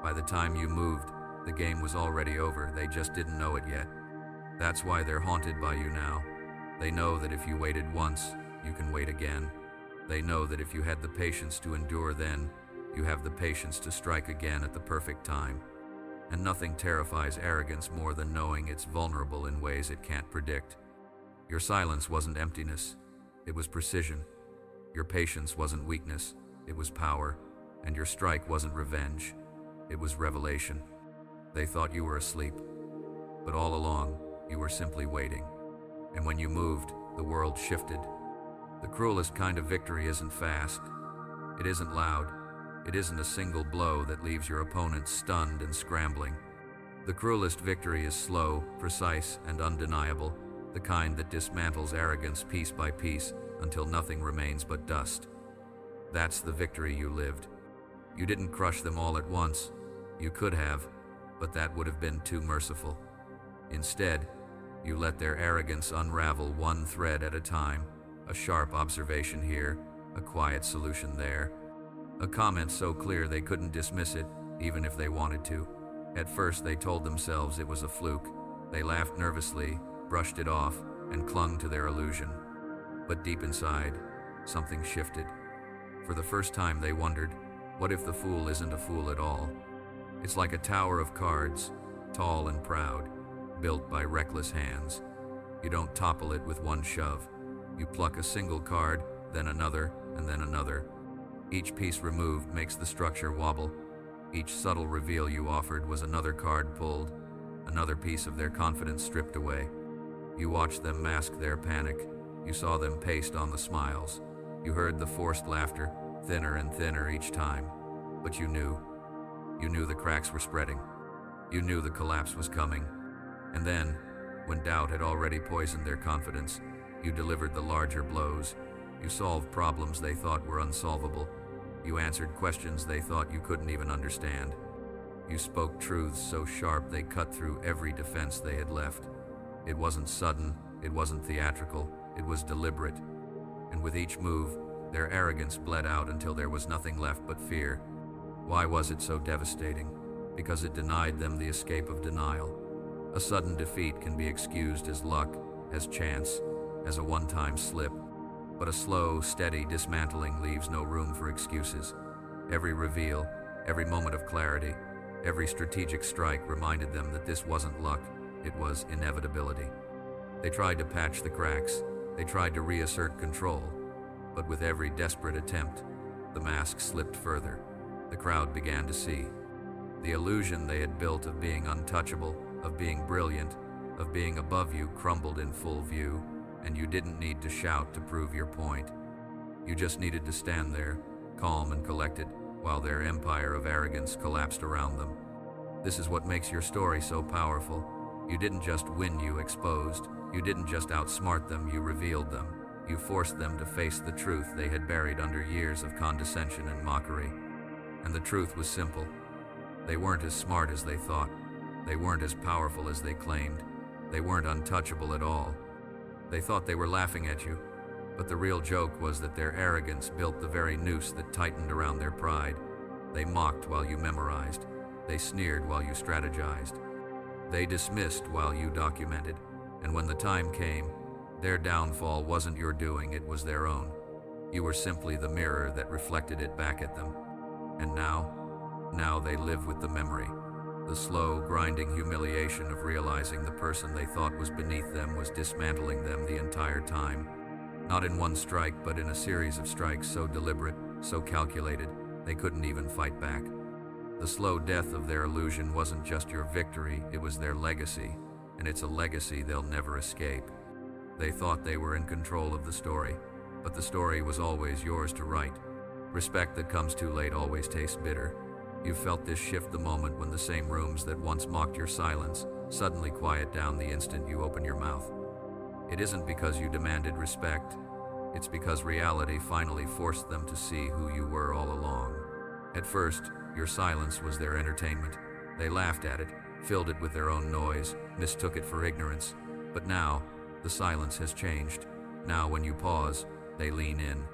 By the time you moved, the game was already over. They just didn't know it yet. That's why they're haunted by you now. They know that if you waited once, you can wait again. They know that if you had the patience to endure then, you have the patience to strike again at the perfect time. And nothing terrifies arrogance more than knowing it's vulnerable in ways it can't predict. Your silence wasn't emptiness, it was precision. Your patience wasn't weakness, it was power. And your strike wasn't revenge, it was revelation. They thought you were asleep, but all along, you were simply waiting. And when you moved, the world shifted. The cruelest kind of victory isn't fast. It isn't loud. It isn't a single blow that leaves your opponent stunned and scrambling. The cruelest victory is slow, precise, and undeniable, the kind that dismantles arrogance piece by piece until nothing remains but dust. That's the victory you lived. You didn't crush them all at once. You could have, but that would have been too merciful. Instead, you let their arrogance unravel one thread at a time, a sharp observation here, a quiet solution there. A comment so clear they couldn't dismiss it, even if they wanted to. At first they told themselves it was a fluke. They laughed nervously, brushed it off, and clung to their illusion. But deep inside, something shifted. For the first time they wondered, what if the fool isn't a fool at all? It's like a tower of cards, tall and proud, built by reckless hands. You don't topple it with one shove. You pluck a single card, then another, and then another. Each piece removed makes the structure wobble. Each subtle reveal you offered was another card pulled, another piece of their confidence stripped away. You watched them mask their panic. You saw them paste on the smiles. You heard the forced laughter, thinner and thinner each time. But you knew. You knew the cracks were spreading. You knew the collapse was coming. And then, when doubt had already poisoned their confidence, you delivered the larger blows. You solved problems they thought were unsolvable. You answered questions they thought you couldn't even understand. You spoke truths so sharp they cut through every defense they had left. It wasn't sudden, it wasn't theatrical, it was deliberate. And with each move, their arrogance bled out until there was nothing left but fear. Why was it so devastating? Because it denied them the escape of denial. A sudden defeat can be excused as luck, as chance, as a one-time slip. But a slow, steady dismantling leaves no room for excuses. Every reveal, every moment of clarity, every strategic strike reminded them that this wasn't luck, it was inevitability. They tried to patch the cracks, they tried to reassert control, but with every desperate attempt, the mask slipped further. The crowd began to see. The illusion they had built of being untouchable, of being brilliant, of being above you crumbled in full view, and you didn't need to shout to prove your point. You just needed to stand there, calm and collected, while their empire of arrogance collapsed around them. This is what makes your story so powerful. You didn't just win, you exposed. You didn't just outsmart them, you revealed them. You forced them to face the truth they had buried under years of condescension and mockery. And the truth was simple. They weren't as smart as they thought. They weren't as powerful as they claimed. They weren't untouchable at all. They thought they were laughing at you, but the real joke was that their arrogance built the very noose that tightened around their pride. They mocked while you memorized. They sneered while you strategized. They dismissed while you documented. And when the time came, their downfall wasn't your doing, it was their own. You were simply the mirror that reflected it back at them. And now they live with the memory. The slow, grinding humiliation of realizing the person they thought was beneath them was dismantling them the entire time. Not in one strike, but in a series of strikes so deliberate, so calculated, they couldn't even fight back. The slow death of their illusion wasn't just your victory, it was their legacy, and it's a legacy they'll never escape. They thought they were in control of the story, but the story was always yours to write. Respect that comes too late always tastes bitter. You felt this shift the moment when the same rooms that once mocked your silence suddenly quiet down the instant you open your mouth. It isn't because you demanded respect, it's because reality finally forced them to see who you were all along. At first, your silence was their entertainment. They laughed at it, filled it with their own noise, mistook it for ignorance. But now, the silence has changed. Now when you pause, they lean in.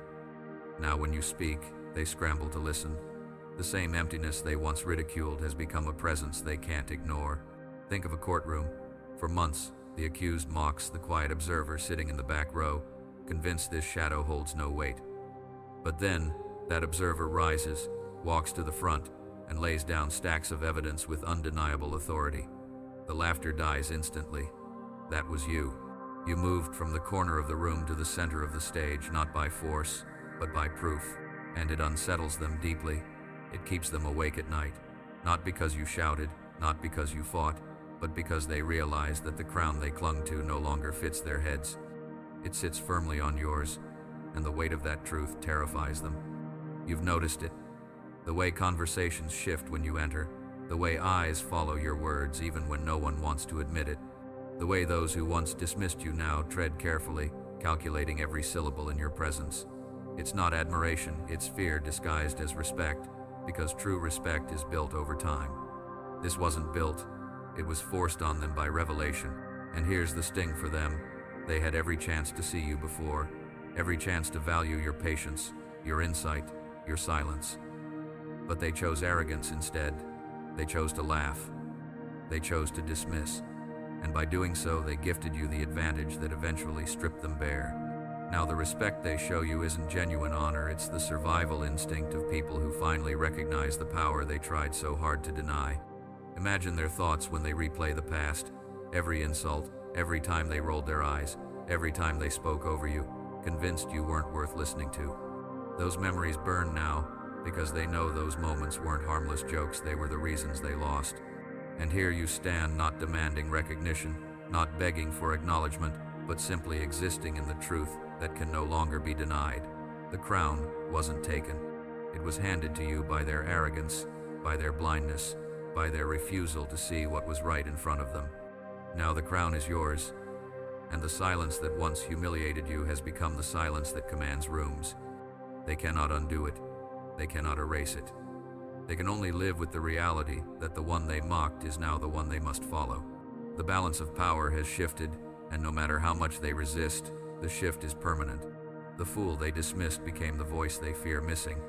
Now when you speak, they scramble to listen. The same emptiness they once ridiculed has become a presence they can't ignore. Think of a courtroom. For months, the accused mocks the quiet observer sitting in the back row, convinced this shadow holds no weight. But then, that observer rises, walks to the front, and lays down stacks of evidence with undeniable authority. The laughter dies instantly. That was you. You moved from the corner of the room to the center of the stage, not by force, but by proof. And it unsettles them deeply. It keeps them awake at night. Not because you shouted, not because you fought, but because they realize that the crown they clung to no longer fits their heads. It sits firmly on yours, and the weight of that truth terrifies them. You've noticed it. The way conversations shift when you enter, the way eyes follow your words even when no one wants to admit it, the way those who once dismissed you now tread carefully, calculating every syllable in your presence. It's not admiration, it's fear disguised as respect, because true respect is built over time. This wasn't built, it was forced on them by revelation. And here's the sting for them. They had every chance to see you before, every chance to value your patience, your insight, your silence. But they chose arrogance instead. They chose to laugh. They chose to dismiss. And by doing so, they gifted you the advantage that eventually stripped them bare. Now the respect they show you isn't genuine honor, it's the survival instinct of people who finally recognize the power they tried so hard to deny. Imagine their thoughts when they replay the past. Every insult, every time they rolled their eyes, every time they spoke over you, convinced you weren't worth listening to. Those memories burn now, because they know those moments weren't harmless jokes, they were the reasons they lost. And here you stand, not demanding recognition, not begging for acknowledgement, but simply existing in the truth that can no longer be denied. The crown wasn't taken. It was handed to you by their arrogance, by their blindness, by their refusal to see what was right in front of them. Now the crown is yours, and the silence that once humiliated you has become the silence that commands rooms. They cannot undo it. They cannot erase it. They can only live with the reality that the one they mocked is now the one they must follow. The balance of power has shifted, and no matter how much they resist, the shift is permanent. The fool they dismissed became the voice they fear missing.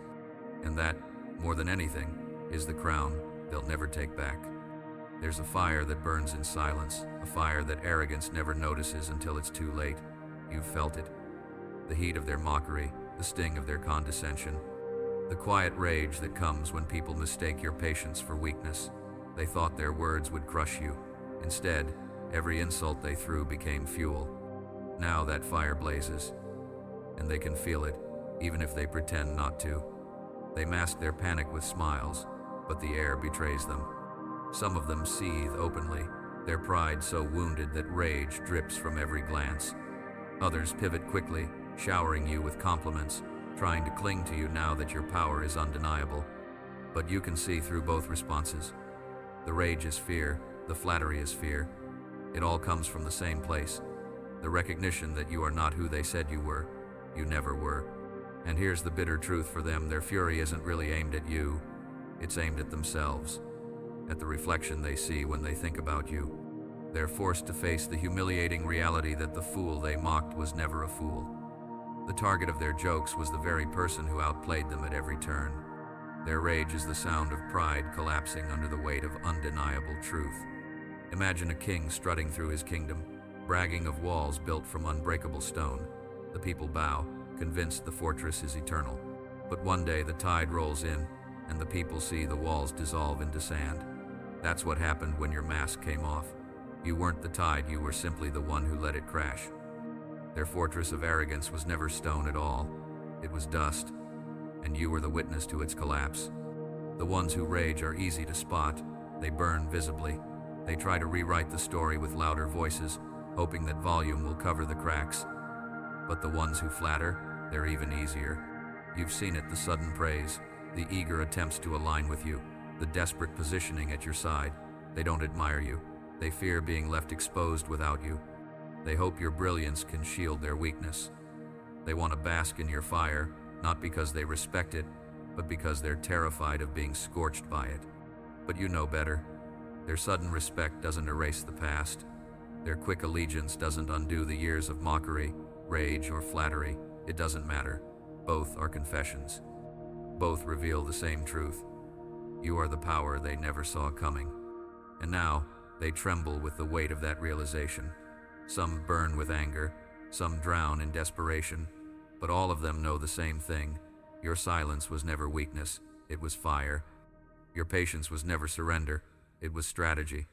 And that, more than anything, is the crown they'll never take back. There's a fire that burns in silence, a fire that arrogance never notices until it's too late. You've felt it. The heat of their mockery, the sting of their condescension, the quiet rage that comes when people mistake your patience for weakness. They thought their words would crush you. Instead, every insult they threw became fuel. Now that fire blazes, and they can feel it, even if they pretend not to. They mask their panic with smiles. but the air betrays them. Some of them seethe openly, their pride so wounded that rage drips from every glance. Others pivot quickly, showering you with compliments, trying to cling to you now that your power is undeniable. But you can see through both responses. The rage is fear, the flattery is fear. It all comes from the same place. The recognition that you are not who they said you were. You never were. And here's the bitter truth for them: their fury isn't really aimed at you, it's aimed at themselves, at the reflection they see when they think about you. They're forced to face the humiliating reality that the fool they mocked was never a fool. The target of their jokes was the very person who outplayed them at every turn. Their rage is the sound of pride collapsing under the weight of undeniable truth. Imagine a king strutting through his kingdom, bragging of walls built from unbreakable stone. The people bow, convinced the fortress is eternal. But one day the tide rolls in, and the people see the walls dissolve into sand. That's what happened when your mask came off. You weren't the tide, you were simply the one who let it crash. Their fortress of arrogance was never stone at all. It was dust, and you were the witness to its collapse. The ones who rage are easy to spot. They burn visibly. They try to rewrite the story with louder voices, hoping that volume will cover the cracks. But the ones who flatter, they're even easier. You've seen it: the sudden praise, the eager attempts to align with you, the desperate positioning at your side. They don't admire you. They fear being left exposed without you. They hope your brilliance can shield their weakness. They want to bask in your fire, not because they respect it, but because they're terrified of being scorched by it. But you know better. Their sudden respect doesn't erase the past. Their quick allegiance doesn't undo the years of mockery, rage, or flattery. It doesn't matter. Both are confessions. Both reveal the same truth. You are the power they never saw coming. And now, they tremble with the weight of that realization. Some burn with anger, some drown in desperation, but all of them know the same thing. Your silence was never weakness, it was fire. Your patience was never surrender, it was strategy.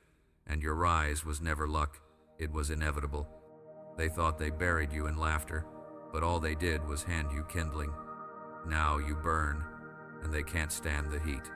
And your rise was never luck, it was inevitable. They thought they buried you in laughter, but all they did was hand you kindling. Now you burn, and they can't stand the heat.